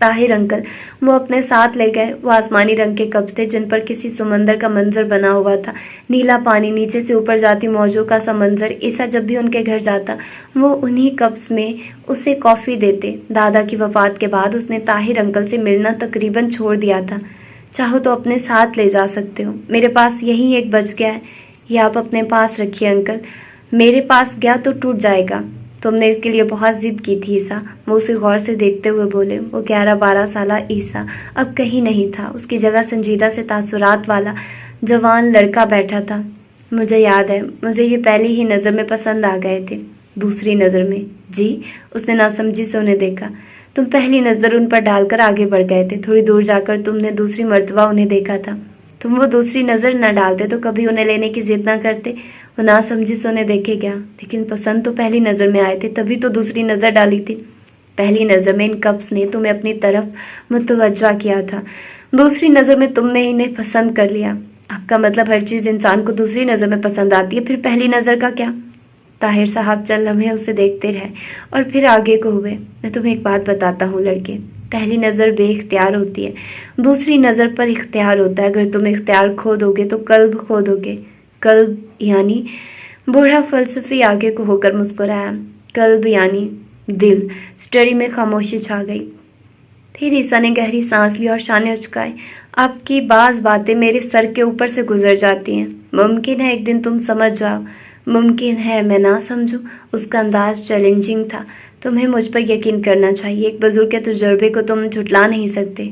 ताहिर अंकल वो अपने साथ ले गए। वो आसमानी रंग के कप्स थे जिन पर किसी समंदर का मंजर बना हुआ था। नीला पानी, नीचे से ऊपर जाती मौजों का सा मंजर। ईसा जब भी उनके घर जाता वो उन्हीं कप्स में उसे कॉफ़ी देते। दादा की वफ़ात के बाद उसने ताहिर अंकल से मिलना तकरीबन छोड़ दिया था। चाहो तो अपने साथ ले जा सकते हो, मेरे पास यही एक बच गया है, ये आप अपने पास रखिए अंकल। मेरे पास गया तो टूट जाएगा। तुमने इसके लिए बहुत जिद की थी ईसा। वो उसे गौर से देखते हुए बोले। वो 11-12 साल ईसा अब कहीं नहीं था। उसकी जगह संजीदा से तासुरात वाला जवान लड़का बैठा था। मुझे याद है, मुझे ये पहली ही नज़र में पसंद आ गए थे। दूसरी नज़र में? जी। उसने नासमझी से उन्हें देखा। तुम पहली नज़र उन पर डालकर आगे बढ़ गए थे। थोड़ी दूर जाकर तुमने दूसरी मर्तबा उन्हें देखा था। तुम वो दूसरी नज़र न डालते तो कभी उन्हें लेने की जिद ना करते। वो ना समझी से उन्हें देखे गया। लेकिन पसंद तो पहली नज़र में आए थे, तभी तो दूसरी नज़र डाली थी। पहली नज़र में इन कप्स ने तुम्हें अपनी तरफ मुतवज्जा किया था, दूसरी नज़र में तुमने इन्हें पसंद कर लिया। आपका मतलब हर चीज़ इंसान को दूसरी नज़र में पसंद आती है, फिर पहली नज़र का क्या? ताहिर साहब चल लम्हे उसे देखते रहे और फिर आगे को हुए। मैं तुम्हें एक बात बताता हूँ लड़के, पहली नज़र बेइख्तियार होती है, दूसरी नज़र पर इख्तियार होता है। अगर तुम इख्तियार खो दोगे तो कल्ब खो दोगे। कल्ब यानी? बूढ़ा फलसफी आगे को होकर मुस्कुराया। कल्ब यानी दिल। स्टडी में खामोशी छा गई। फिर ईसा ने गहरी सांस ली और शाने उचकाए। आपकी बाज़ बातें मेरे सर के ऊपर से गुजर जाती हैं। मुमकिन है एक दिन तुम समझ जाओ, मुमकिन है मैं ना समझूं। उसका अंदाज चैलेंजिंग था। تمہیں مجھ پر یقین کرنا چاہیے، ایک بزرگ کے تجربے کو تم جھٹلا نہیں سکتے۔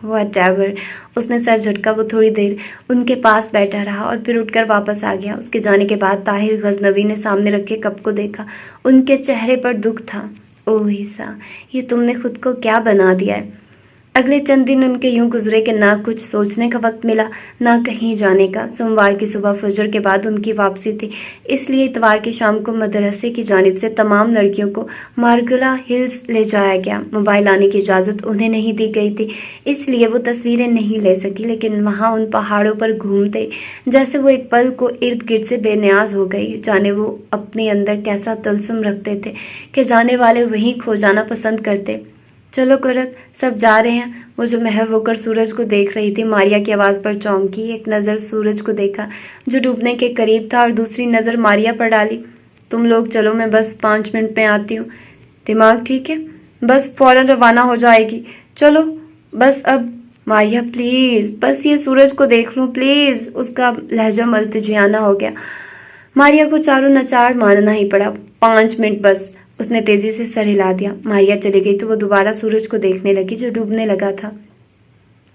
واٹ ایور، اس نے سر جھٹکا۔ وہ تھوڑی دیر ان کے پاس بیٹھا رہا اور پھر اٹھ کر واپس آ گیا۔ اس کے جانے کے بعد طاہر غزنوی نے سامنے رکھے کپ کو دیکھا۔ ان کے چہرے پر دکھ تھا۔ اوہ عیسیٰ، یہ تم نے خود کو کیا بنا دیا ہے؟ اگلے چند دن ان کے یوں گزرے کہ نہ کچھ سوچنے کا وقت ملا، نہ کہیں جانے کا۔ سوموار کی صبح فجر کے بعد ان کی واپسی تھی، اس لیے اتوار کی شام کو مدرسے کی جانب سے تمام لڑکیوں کو مارگلا ہلز لے جایا گیا۔ موبائل لانے کی اجازت انہیں نہیں دی گئی تھی، اس لیے وہ تصویریں نہیں لے سکی، لیکن وہاں ان پہاڑوں پر گھومتے جیسے وہ ایک پل کو ارد گرد سے بے نیاز ہو گئی، جانے وہ اپنے اندر کیسا طلسم رکھتے تھے کہ جانے والے وہیں کھو جانا پسند کرتے۔ چلو قرت، سب جا رہے ہیں۔ وہ جو محو ہو کر سورج کو دیکھ رہی تھی، ماریا کی آواز پر چونکی، ایک نظر سورج کو دیکھا جو ڈوبنے کے قریب تھا اور دوسری نظر ماریا پر ڈالی۔ تم لوگ چلو، میں بس 5 منٹ میں آتی ہوں۔ دماغ ٹھیک ہے؟ بس فوراً روانہ ہو جائے گی۔ چلو بس اب۔ ماریا پلیز، بس یہ سورج کو دیکھ لوں پلیز۔ اس کا لہجہ ملتجیانہ ہو گیا۔ ماریا کو چاروں نچار ماننا ہی پڑا۔ 5 منٹ بس۔ اس نے تیزی سے سر ہلا دیا۔ ماریا چلی گئی تو وہ دوبارہ سورج کو دیکھنے لگی جو ڈوبنے لگا تھا۔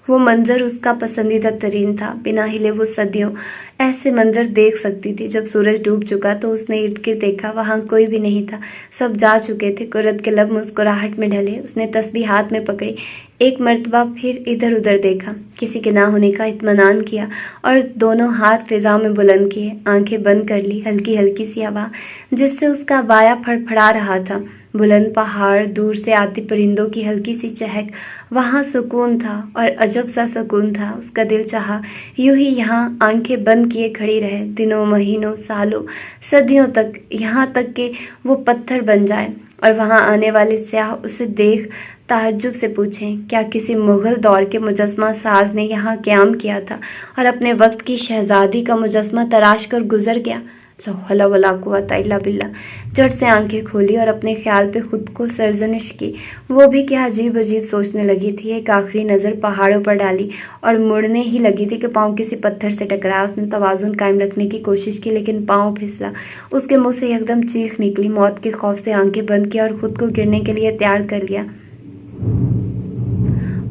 وہ منظر اس کا پسندیدہ ترین تھا۔ بنا ہلے وہ صدیوں ایسے منظر دیکھ سکتی تھی۔ جب سورج ڈوب چکا تو اس نے ارد گرد دیکھا، وہاں کوئی بھی نہیں تھا، سب جا چکے تھے۔ قرت کے لب مسکراہٹ میں ڈھلے۔ اس نے تسبیح ہاتھ میں پکڑی، ایک مرتبہ پھر ادھر ادھر دیکھا، کسی کے نہ ہونے کا اطمینان کیا اور دونوں ہاتھ فضا میں بلند کیے، آنکھیں بند کر لی۔ ہلکی ہلکی سی ہوا جس سے اس کا بایا پھڑ پھڑا رہا تھا، بلند پہاڑ، دور سے آتی پرندوں کی ہلکی سی چہک، وہاں سکون تھا اور عجب سا سکون تھا۔ اس کا دل چاہا یوں ہی یہاں آنکھیں بند کیے کھڑی رہے، دنوں، مہینوں، سالوں، صدیوں تک، یہاں تک کہ وہ پتھر بن جائے اور وہاں آنے والے سیاح اسے دیکھ تعجب سے پوچھیں کیا کسی مغل دور کے مجسمہ ساز نے یہاں قیام کیا تھا اور اپنے وقت کی شہزادی کا مجسمہ تراش کر گزر گیا؟ لا حول ولا قوت الا باللہ۔ جھٹ سے آنکھیں کھولی اور اپنے خیال پہ خود کو سرزنش کی۔ وہ بھی کیا عجیب عجیب سوچنے لگی تھی۔ ایک آخری نظر پہاڑوں پر ڈالی اور مڑنے ہی لگی تھی کہ پاؤں کسی پتھر سے ٹکرایا۔ اس نے توازن قائم رکھنے کی کوشش کی لیکن پاؤں پھسلا۔ اس کے منہ سے یکدم چیخ نکلی۔ موت کے خوف سے آنکھیں بند کی اور خود کو گرنے کے لیے تیار کر لیا۔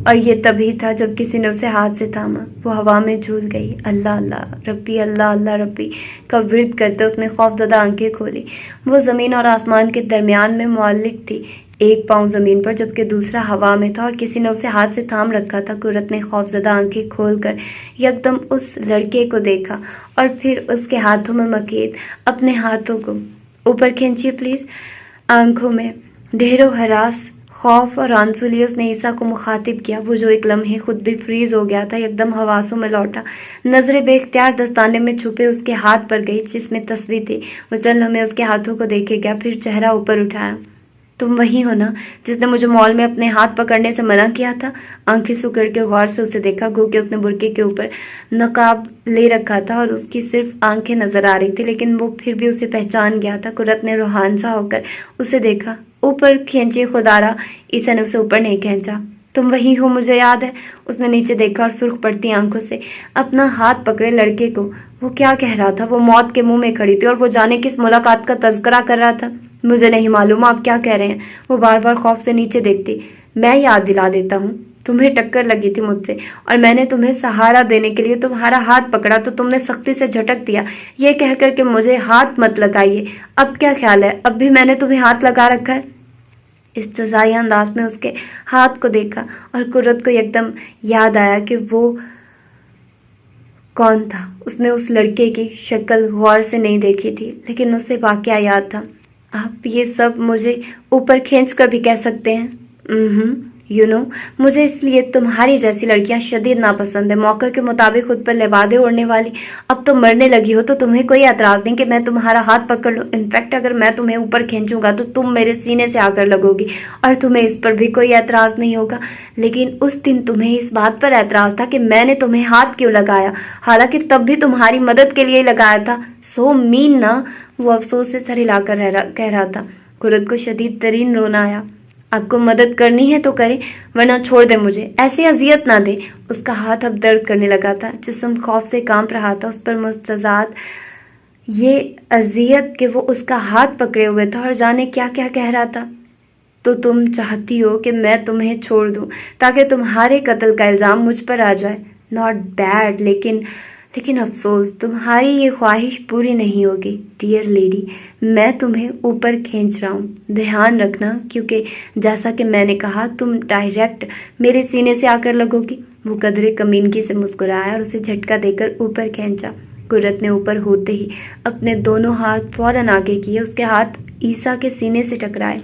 اور یہ تبھی تھا جب کسی نے اسے ہاتھ سے تھاما۔ وہ ہوا میں جھول گئی۔ اللہ اللہ ربی، اللہ اللہ ربی کا ورد کرتے اس نے خوف زدہ آنکھیں کھولی۔ وہ زمین اور آسمان کے درمیان میں معلق تھی، ایک پاؤں زمین پر جبکہ دوسرا ہوا میں تھا اور کسی نے اسے ہاتھ سے تھام رکھا تھا۔ قرت نے خوف زدہ آنکھیں کھول کر یکدم اس لڑکے کو دیکھا اور پھر اس کے ہاتھوں میں مقید اپنے ہاتھوں کو اوپر کھینچیے پلیز۔ آنکھوں میں ڈھیروں ہراس، خوف اور آنسو لیے اس نے عیسیٰ کو مخاطب کیا۔ وہ جو ایک لمحے خود بھی فریز ہو گیا تھا یکدم حواسوں میں لوٹا، نظریں بے اختیار دستانے میں چھپے اس کے ہاتھ پر گئی جس میں تسبیح تھی۔ وہ چند لمحے اس کے ہاتھوں کو دیکھے گیا، پھر چہرہ اوپر اٹھایا۔ تم وہی ہو نا جس نے مجھے مال میں اپنے ہاتھ پکڑنے سے منع کیا تھا؟ آنکھیں سکڑ کے غور سے اسے دیکھا، گو کہ اس نے برقعے کے اوپر نقاب لے رکھا تھا اور اس کی صرف آنکھیں نظر آ رہی تھی، لیکن وہ پھر بھی اسے پہچان گیا تھا۔ قرت نے روحان سا ہو کر اسے دیکھا۔ اوپر کھینچیے خدارا۔ عیسیٰ نے اسے اوپر نہیں کھینچا۔ تم وہی ہو، مجھے یاد ہے۔ اس نے نیچے دیکھا اور سرخ پڑتی آنکھوں سے اپنا ہاتھ پکڑے لڑکے کو۔ وہ کیا کہہ رہا تھا؟ وہ موت کے منہ میں کھڑی تھی اور وہ جانے کس ملاقات کا تذکرہ کر رہا تھا۔ مجھے نہیں معلوم آپ کیا کہہ رہے ہیں۔ وہ بار بار خوف سے نیچے دیکھتی۔ میں یاد دلا دیتا ہوں، تمہیں ٹکر لگی تھی مجھ سے اور میں نے تمہیں سہارا دینے کے لیے تمہارا ہاتھ پکڑا تو تم نے سختی سے جھٹک دیا، یہ کہہ کر کہ مجھے ہاتھ مت لگائیے۔ اب کیا خیال ہے؟ اب بھی میں نے تمہیں ہاتھ لگا رکھا ہے؟ استہزائی انداز میں اس کے ہاتھ کو دیکھا اور قرت کو یکدم یاد آیا کہ وہ کون تھا۔ اس نے اس لڑکے کی شکل غور سے نہیں دیکھی تھی لیکن اسے واقعہ یاد تھا۔ آپ یہ سب مجھے اوپر کھینچ کر بھی کہہ سکتے ہیں۔ مجھے اس لیے تمہاری جیسی لڑکیاں شدید ناپسند ہیں، موقع کے مطابق خود پر لبادے اوڑھنے والی۔ اب تو مرنے لگی ہو تو تمہیں کوئی اعتراض نہیں کہ میں تمہارا ہاتھ پکڑ لوں؟ انفیکٹ اگر میں تمہیں اوپر کھینچوں گا تو تم میرے سینے سے آ کر لگو گی اور تمہیں اس پر بھی کوئی اعتراض نہیں ہوگا۔ لیکن اس دن تمہیں اس بات پر اعتراض تھا کہ میں نے تمہیں ہاتھ کیوں لگایا، حالانکہ تب بھی تمہاری مدد کے لیے لگایا تھا۔ سو مین نا۔ وہ افسوس سے سر ہلا کر کہہ رہا تھا۔ قرت کو شدید ترین رونا آیا۔ آپ کو مدد کرنی ہے تو کریں ورنہ چھوڑ دیں مجھے، ایسی اذیت نہ دیں۔ اس کا ہاتھ اب درد کرنے لگا تھا، جسم خوف سے کانپ رہا تھا۔ اس پر مستزاد یہ اذیت کہ وہ اس کا ہاتھ پکڑے ہوئے تھا اور جانے کیا کیا کہہ رہا تھا۔ तो तुम चाहती हो कि मैं तुम्हें छोड़ दूं ताकि तुम्हारे कत्ल का इल्ज़ाम मुझ पर आ जाए। नॉट बैड, लेकिन अफसोस तुम्हारी ये ख्वाहिश पूरी नहीं होगी डियर लेडी। मैं तुम्हें ऊपर खींच रहा हूँ, ध्यान रखना, क्योंकि जैसा कि मैंने कहा तुम डायरेक्ट मेरे सीने से आकर लगोगी। वो कदरे कमीनगी से मुस्कुराया और उसे झटका देकर ऊपर खींचा। कुर्रत ने ऊपर होते ही अपने दोनों हाथ फौरन आगे किए। उसके हाथ ईसा के सीने से टकराए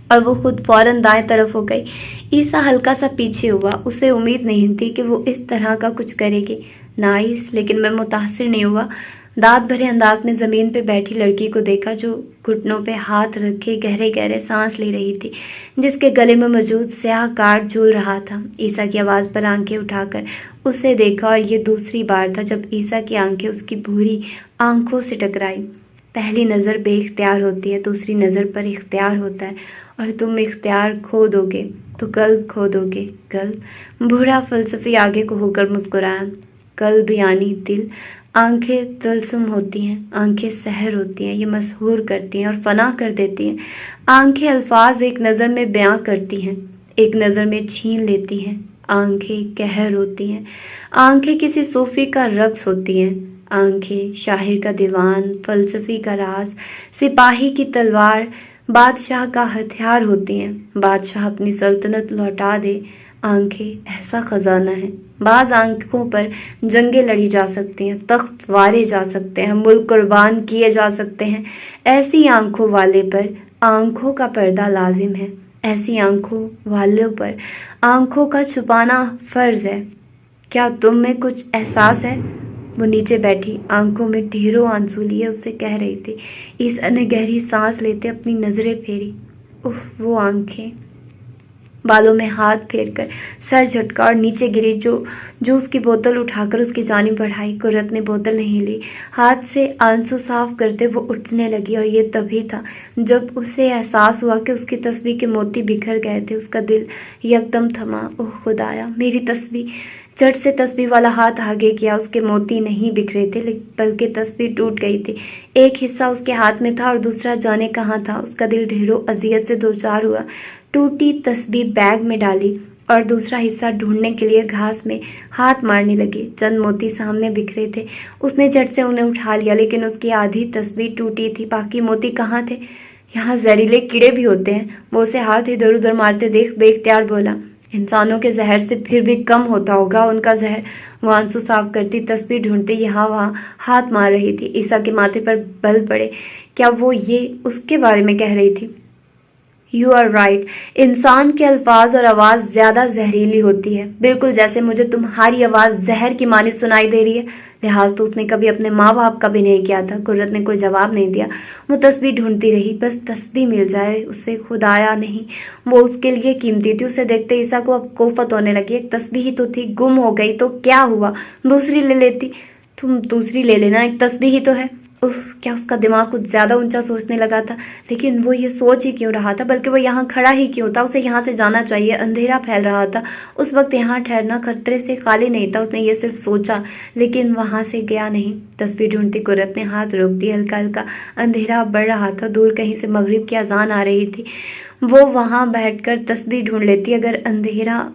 और वो खुद फौरन दाएं तरफ हो गई। ईसा हल्का सा पीछे हुआ। उसे उम्मीद नहीं थी कि वो इस तरह का कुछ करेगी। नाइस, लेकिन मैं मुतासिर नहीं हुआ। दांत भरे अंदाज में ज़मीन पे बैठी लड़की को देखा जो घुटनों पे हाथ रखे गहरे गहरे सांस ले रही थी, जिसके गले में मौजूद स्याह कार्ड झूल रहा था। ईसा की आवाज़ पर आंखें उठाकर उसे देखा और ये दूसरी बार था जब ईसा की आंखें उसकी भूरी आंखों से टकराई। पहली नज़र बेइख्तियार होती है, दूसरी नज़र पर इख्तियार होता है, और तुम इख्तियार खो दोगे तो कल्ब खो दोगे। कल्ब? बूढ़ा फलसफी आगे को होकर मुस्कुराया। कल्ब यानी दिल। आंखें तलसुम होती हैं, आंखें सहर होती हैं, ये मशहूर करती हैं और फना कर देती हैं। आंखें अल्फाज एक नज़र में बयां करती हैं, एक नज़र में छीन लेती हैं। आंखें कहर होती हैं, आंखें किसी सूफी का रक्स होती हैं। आंखें शाहिर का दीवान, फलसफी का राज, सिपाही की तलवार, बादशाह का हथियार होती हैं। बादशाह अपनी सल्तनत लौटा दे। आंखें ऐसा खजाना है। बाज आंखों पर जंगें लड़ी जा सकती हैं, तख्त वारे जा सकते हैं, मुल्क कुर्बान किए जा सकते हैं। ऐसी आंखों वाले पर आंखों का पर्दा लाजिम है। ऐसी आंखों वालों पर आंखों का छुपाना फर्ज है। क्या तुम में कुछ एहसास है? वो नीचे बैठी आंखों में ढेरों आंसू लिए उससे कह रही थी। ईसा ने गहरी सांस लेते अपनी नजरें फेरी। उफ, वो आंखें। बालों में हाथ फेरकर सर झटका और नीचे गिरी। जूस की बोतल उठाकर उसकी जानिब बढ़ाई। कुर्रत ने बोतल नहीं ली। हाथ से आंसू साफ करते वो उठने लगी और ये तभी था जब उसे एहसास हुआ कि उसकी तस्बीह के मोती बिखर गए थे। उसका दिल यकदम थमा। ओह खुदाया, मेरी तस्बीह! झट से तस्बीह वाला हाथ आगे किया। उसके मोती नहीं बिखरे थे, बल्कि तस्बीह टूट गई थी। एक हिस्सा उसके हाथ में था और दूसरा जाने कहाँ था। उसका दिल ढेरों अजियत से दो चार हुआ। टूटी तस्बीह बैग में डाली और दूसरा हिस्सा ढूंढने के लिए घास में हाथ मारने लगी। चंद मोती सामने बिखरे थे। उसने झट से उन्हें उठा लिया, लेकिन उसकी आधी तस्बीह टूटी थी। बाकी मोती कहाँ थे? यहाँ जहरीले कीड़े भी होते हैं। वो उसे हाथ इधर उधर मारते देख बेइख्तियार बोला, इंसानों के जहर से फिर भी कम होता होगा उनका जहर। वो आंसू साफ करती, तस्बीह ढूंढती यहाँ वहाँ हाथ मार रही थी। ईसा के माथे पर बल पड़े। क्या वो ये उसके बारे में कह रही थी? You are right. इंसान के अल्फाज और आवाज़ ज़्यादा जहरीली होती है, बिल्कुल जैसे मुझे तुम्हारी आवाज़ जहर की मानी सुनाई दे रही है। लिहाज तो उसने कभी अपने माँ बाप का भी नहीं किया था। कुर्रत ने कोई जवाब नहीं दिया। वो तस्बीह ढूंढती रही, बस तस्बीह मिल जाए उससे, खुदाया नहीं। वो उसके लिए कीमती थी। उसे देखते ईसा को अब कोफत होने लगी। एक तस्बीह ही तो थी, गुम हो गई तो क्या हुआ? दूसरी ले लेती। तुम दूसरी ले लेना, एक तस्बीह ही तो है। उफ, क्या उसका दिमाग कुछ ज़्यादा ऊंचा सोचने लगा था? लेकिन वो ये सोच ही क्यों रहा था? बल्कि वो यहाँ खड़ा ही क्यों था? उसे यहाँ से जाना चाहिए। अंधेरा फैल रहा था। उस वक्त यहाँ ठहरना खतरे से खाली नहीं था। उसने ये सिर्फ सोचा, लेकिन वहाँ से गया नहीं। तस्बीह ढूंढती कुर्रत ने हाथ रोक दिया। हल्का हल्का अंधेरा बढ़ रहा था। दूर कहीं से मगरिब की अजान आ रही थी। वो वहाँ बैठकर तस्बीह ढूंढ लेती अगर अंधेरा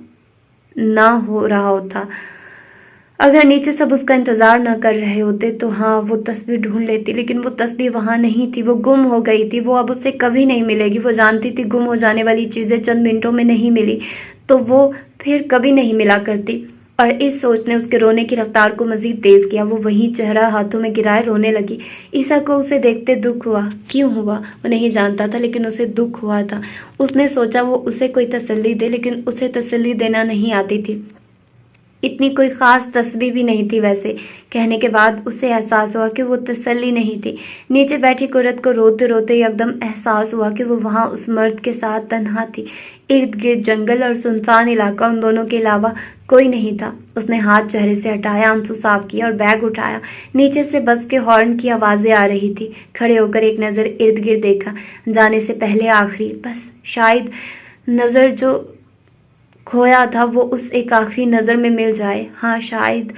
ना हो रहा होता। अगर नीचे सब उसका इंतज़ार न कर रहे होते तो हाँ, वो तस्बीह ढूंढ लेती। लेकिन वो तस्बीह वहाँ नहीं थी। वो गुम हो गई थी। वो अब उससे कभी नहीं मिलेगी। वो जानती थी गुम हो जाने वाली चीज़ें चंद मिनटों में नहीं मिली तो वो फिर कभी नहीं मिला करती। और इस सोच ने उसके रोने की रफ्तार को मज़ीद तेज़ किया। वो वहीं चेहरा हाथों में गिराए रोने लगी। ईसा को उसे देखते दुख हुआ। क्यों हुआ वो नहीं जानता था, लेकिन उसे दुख हुआ था। उसने सोचा वो उसे कोई तसल्ली दे, लेकिन उसे तसल्ली देना नहीं आती थी। इतनी कोई ख़ास तस्बीह भी नहीं थी। वैसे कहने के बाद उसे एहसास हुआ कि वो तसल्ली नहीं थी। नीचे बैठी कुर्रत को रोते रोते एकदम एहसास हुआ कि वो वहाँ उस मर्द के साथ तन्हा थी। इर्द गिर्द जंगल और सुनसान इलाका, उन दोनों के अलावा कोई नहीं था। उसने हाथ चेहरे से हटाया, आंसू साफ किया और बैग उठाया। नीचे से बस के हॉर्न की आवाज़ें आ रही थी। खड़े होकर एक नज़र इर्द गिर्द देखा। जाने से पहले आखिरी, बस शायद नज़र जो खोया था वो उस एक आखिरी नज़र में मिल जाए। हाँ शायद।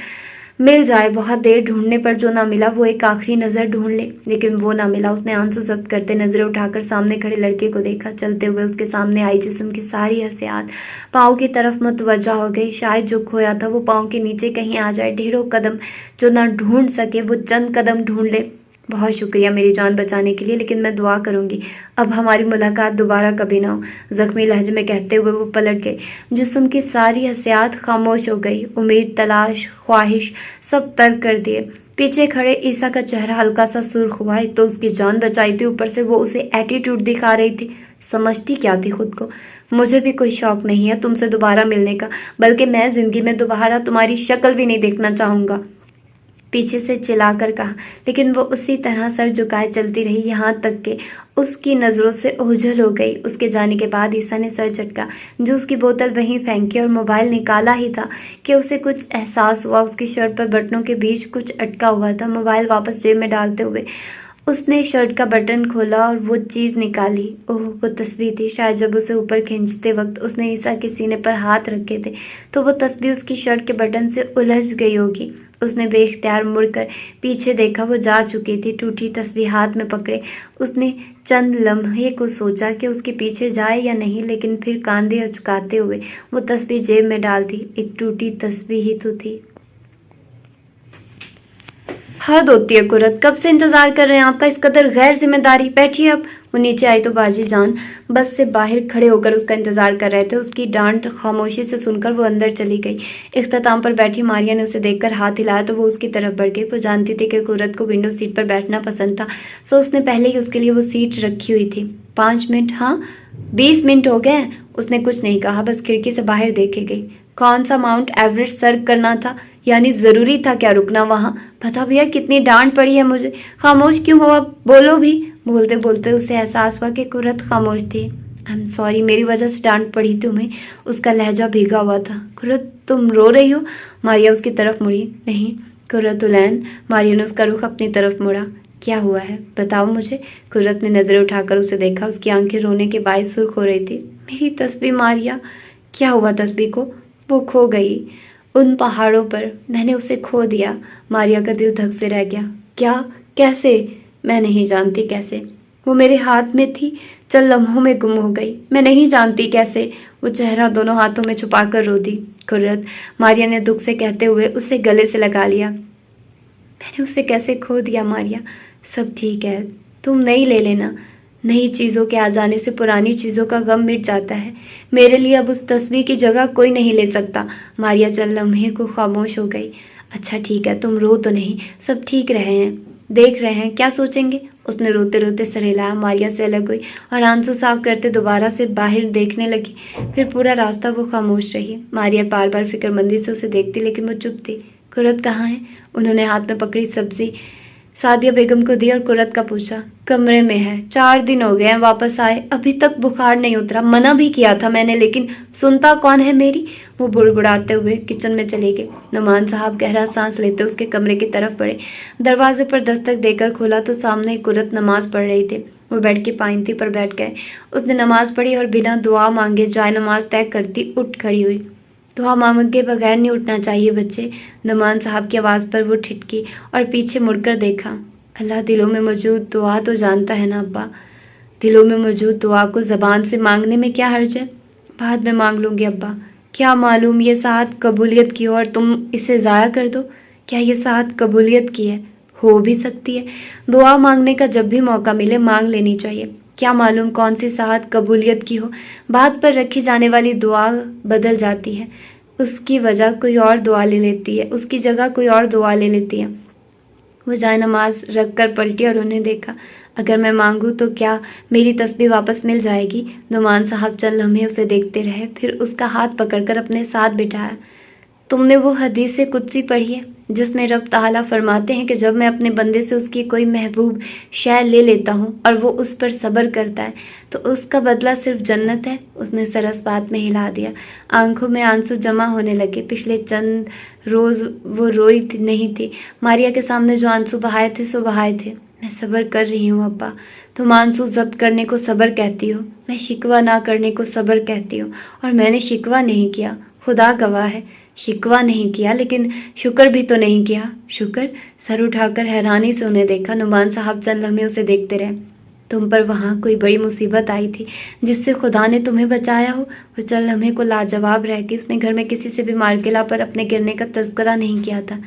मिल जाए। बहुत देर ढूंढने पर जो ना मिला वो एक आखिरी नज़र ढूंढ ले, लेकिन वो ना मिला। उसने आंसू जब्त करते नजरें उठाकर सामने खड़े लड़के को देखा। चलते हुए उसके सामने आई जिस्म की सारी हसियात पाँव की तरफ मुतवज्जा हो गई। शायद जो खोया था वो पाँव के नीचे कहीं आ जाए। ढेरों कदम जो ना ढूंढ सके वो चंद कदम ढूंढ ले। बहुत शुक्रिया मेरी जान बचाने के लिए, लेकिन मैं दुआ करूंगी अब हमारी मुलाकात दोबारा कभी ना हो, जख्मी लहजे में कहते हुए वो पलट गए। जिस्म की सारी हसियात खामोश हो गई। उम्मीद, तलाश, ख्वाहिश सब तर्क कर दिए। पीछे खड़े ईसा का चेहरा हल्का सा सुर्ख हुआ। एक तो उसकी जान बचाई थी, ऊपर से वो उसे एटीट्यूड दिखा रही थी। समझती क्या थी खुद को? मुझे भी कोई शौक नहीं है तुमसे दोबारा मिलने का, बल्कि मैं जिंदगी में दोबारा तुम्हारी शक्ल भी नहीं देखना चाहूंगा, पीछे से चिल्लाकर कहा। लेकिन वो उसी तरह सर झुकाए चलती रही, यहाँ तक कि उसकी नज़रों से ओझल हो गई। उसके जाने के बाद ईसा ने सर झटका, जूस की बोतल वहीं फेंकी और मोबाइल निकाला ही था कि उसे कुछ एहसास हुआ। उसकी शर्ट पर बटनों के बीच कुछ अटका हुआ था। मोबाइल वापस जेब में डालते हुए उसने शर्ट का बटन खोला और वो चीज़ निकाली। ओह, वो तस्वीर थी। शायद जब उसे ऊपर खींचते वक्त उसने ईसा के सीने पर हाथ रखे थे तो वो तस्वीर उसकी शर्ट के बटन से उलझ गई होगी। उसने बेख्तियार मुड़कर पीछे देखा। वो जा चुकी थी। टूटी तस्वीर हाथ में पकड़े उसने चंद लम्हे को सोचा कि उसके पीछे जाए या नहीं, लेकिन फिर कांधे झुकाते हुए वो तस्वीर जेब में डाल दी। एक टूटी तस्वीर ही तो थी। हद होती है कुरत, कब से इंतजार कर रहे हैं आपका, इस कदर गैर जिम्मेदारी। बैठिए अब। वो नीचे आई तो बाजी जान बस से बाहर खड़े होकर उसका इंतजार कर रहे थे। उसकी डांट खामोशी से सुनकर वो अंदर चली गई। इख्तिताम पर बैठी मारिया ने उसे देखकर हाथ हिलाया तो वो उसकी तरफ बढ़ गई। वो जानती थी कि कुरत को विंडो सीट पर बैठना पसंद था, सो उसने पहले ही उसके लिए वो सीट रखी हुई थी। 5 मिनट, हाँ 20 मिनट हो गए। उसने कुछ नहीं कहा, बस खिड़की से बाहर देखे गई। कौन सा माउंट एवरेस्ट सर करना था? यानी जरूरी था क्या रुकना वहां? पता भैया कितनी डांट पड़ी है मुझे। खामोश क्यों हो अब, बोलो भी। बोलते बोलते उसे एहसास हुआ कि कुरत खामोश थी। आई एम सॉरी, मेरी वजह से डांट पड़ी तुम्हें। उसका लहजा भीगा हुआ था। कुरत तुम रो रही हो? मारिया उसकी तरफ मुड़ी। नहीं कुरत उलैन। मारिया ने उसका रुख अपनी तरफ मुड़ा। क्या हुआ है बताओ मुझे। कुरत ने नजरें उठाकर उसे देखा। उसकी आंखें रोने के बायस सुर्ख हो रही थी। मेरी तस्बीह मारिया। क्या हुआ तस्बीह को? वो खो गई उन पहाड़ों पर, मैंने उसे खो दिया। मारिया का दिल धक से रह गया। क्या? कैसे? मैं नहीं जानती कैसे। वो मेरे हाथ में थी, चंद लम्हों में गुम हो गई। मैं नहीं जानती कैसे। वो चेहरा दोनों हाथों में छुपाकर रो दी। कुर्रत, मारिया ने दुख से कहते हुए उसे गले से लगा लिया। मैंने उसे कैसे खो दिया मारिया? सब ठीक है, तुम नहीं ले लेना। नई चीज़ों के आ जाने से पुरानी चीज़ों का गम मिट जाता है। मेरे लिए अब उस तस्वीर की जगह कोई नहीं ले सकता। मारिया चंद लम्हे को खामोश हो गई। अच्छा ठीक है, तुम रो तो नहीं, सब ठीक रहे हैं, देख रहे हैं, क्या सोचेंगे? उसने रोते रोते सर हिलाया। मारिया से अलग हुई और आंसू साफ करते दोबारा से बाहर देखने लगी। फिर पूरा रास्ता वो खामोश रही। मारिया बार बार फिक्रमंदी से उसे देखती, लेकिन वो चुप थी। कुरत कहाँ है? उन्होंने हाथ में पकड़ी सब्जी सादिया बेगम को दी और कुरत का पूछा। कमरे में है, 4 दिन हो गए हैं वापस आए, अभी तक बुखार नहीं उतरा। मना भी किया था मैंने, लेकिन सुनता कौन है मेरी। वो बुड़बुड़ाते हुए किचन में चले गए। नुमान साहब गहरा सांस लेते उसके कमरे की तरफ बढ़े। दरवाजे पर दस्तक देकर खोला तो सामने कुरत नमाज पढ़ रही थी। वो बेड की पाइंती पर बैठ गए। उसने नमाज पढ़ी और बिना दुआ मांगे जाए नमाज तय करती उठ खड़ी हुई। दुआ मांगे बगैर नहीं उठना चाहिए बच्चे। नुमान साहब की आवाज़ पर वो ठिठकी और पीछे मुड़कर देखा। अल्लाह दिलों में मौजूद दुआ तो जानता है ना अब्बा। दिलों में मौजूद दुआ को ज़बान से मांगने में क्या हर्ज है? बाद में मांग लूँगी अब्बा। क्या मालूम ये साथ कबूलियत की हो और तुम इसे ज़ाया कर दो। क्या ये साथ कबूलियत की है? हो भी सकती है। दुआ मांगने का जब भी मौका मिले मांग लेनी चाहिए। क्या मालूम कौन सी साथ कबूलियत की हो। बात पर रखी जाने वाली दुआ बदल जाती है, उसकी वजह कोई और दुआ ले लेती है, उसकी जगह कोई और दुआ ले लेती है। वो जाए नमाज रख कर पलटी और उन्हें देखा। अगर मैं मांगूँ तो क्या मेरी तस्बीह वापस मिल जाएगी? नुमान साहब चंद लम्हे उसे देखते रहे, फिर उसका हाथ पकड़कर अपने साथ बिठाया। तुमने वो हदीस कुदसी पढ़ी है जिसमें रब ताला फरमाते हैं कि जब मैं अपने बंदे से उसकी कोई महबूब शय ले लेता हूँ और वो उस पर सब्र करता है तो उसका बदला सिर्फ जन्नत है। उसने सरस बात में हिला दिया। आंखों में आंसू जमा होने लगे। पिछले चंद रोज़ वो रोई नहीं थी। मारिया के सामने जो आंसू बहाए थे सो बहाए थे। मैं सब्र कर रही हूँ अब्बा। तुम आंसू जब्त करने को सब्र कहती हो, मैं शिकवा ना करने को सब्र कहती हूँ। और मैंने शिकवा नहीं किया, खुदा गवाह है। शिकवा नहीं किया, लेकिन शुक्र भी तो नहीं किया। शुक्र? सर उठाकर हैरानी से उन्हें देखा। नुमान साहब चंद लम्हे उसे देखते रहे। तुम पर वहाँ कोई बड़ी मुसीबत आई थी जिससे खुदा ने तुम्हें बचाया हो? वो चंद लम्हे को लाजवाब रह गई। उसने घर में किसी से भी मार्केला पर अपने गिरने का तज़किरा नहीं किया था।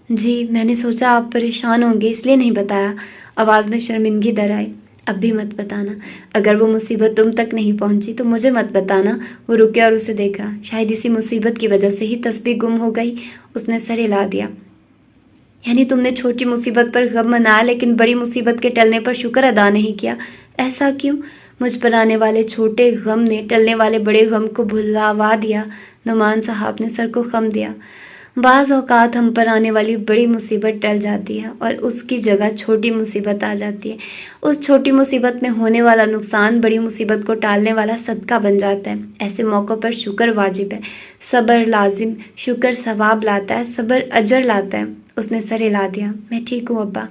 जी, मैंने सोचा आप परेशान होंगे इसलिए नहीं बताया। आवाज़ में शर्मिंदगी दर आई। अब भी मत बताना। अगर वो मुसीबत तुम तक नहीं पहुंची तो मुझे मत बताना। वो रुके और उसे देखा। शायद इसी मुसीबत की वजह से ही तस्बीह गुम हो गई। उसने सर हिला दिया। यानी तुमने छोटी मुसीबत पर गम मनाया लेकिन बड़ी मुसीबत के टलने पर शुक्र अदा नहीं किया। ऐसा क्यों? मुझ पर आने वाले छोटे गम ने टलने वाले बड़े गम को भुलावा दिया। नुमान साहब ने सर को खम दिया। बाज़ औक़ात हम पर आने वाली बड़ी मुसीबत टल जाती है और उसकी जगह छोटी मुसीबत आ जाती है। उस छोटी मुसीबत में होने वाला नुकसान बड़ी मुसीबत को टालने वाला सदका बन जाता है। ऐसे मौक़ों पर शुक्र वाजिब है, सब्र लाजिम। शुक्र सवाब लाता है, सब्र अजर लाता है। उसने सर हिला दिया। मैं ठीक हूँ अब्बा,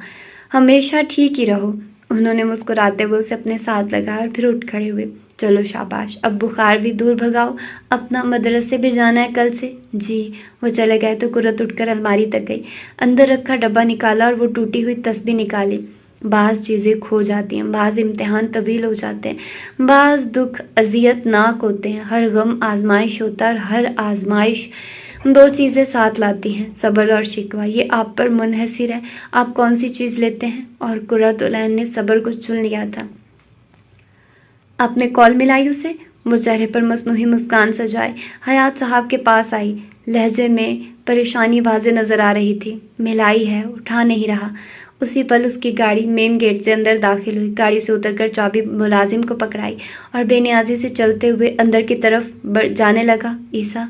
हमेशा ठीक ही रहो। उन्होंने मुस्कुराते हुए उसे अपने साथ लगाया और फिर उठ खड़े हुए। चलो शाबाश, अब बुखार भी दूर भगाओ। अपना मदरसे भी जाना है कल से? जी। वो चले गए तो कुर्रत उठकर अलमारी तक गई। अंदर रखा डब्बा निकाला और वो टूटी हुई तस्बीह निकाली। बाज़ चीज़ें खो जाती हैं, बाज़ इम्तिहान तवील हो जाते हैं, बाज़ दुख अजियतनाक होते हैं। हर गम आजमाइश होता है और हर आजमाइश दो चीज़ें साथ लाती हैं, सब्र और शिकवा। ये आप पर मुनहसिर है, आप कौन सी चीज़ लेते हैं। और कुर्रतुलैन ने सब्र को चुन लिया था। आपने कॉल मिलाई उसे? वो चेहरे पर मसनूही मुस्कान सजाए हयात साहब के पास आई। लहजे में परेशानी वाज़े नज़र आ रही थी। मिलाई है, उठा नहीं रहा। उसी पल उसकी गाड़ी मेन गेट से अंदर दाखिल हुई। गाड़ी से उतरकर चाबी मुलाजिम को पकड़ाई और बेनियाजी से चलते हुए अंदर की तरफ जाने लगा। ईसा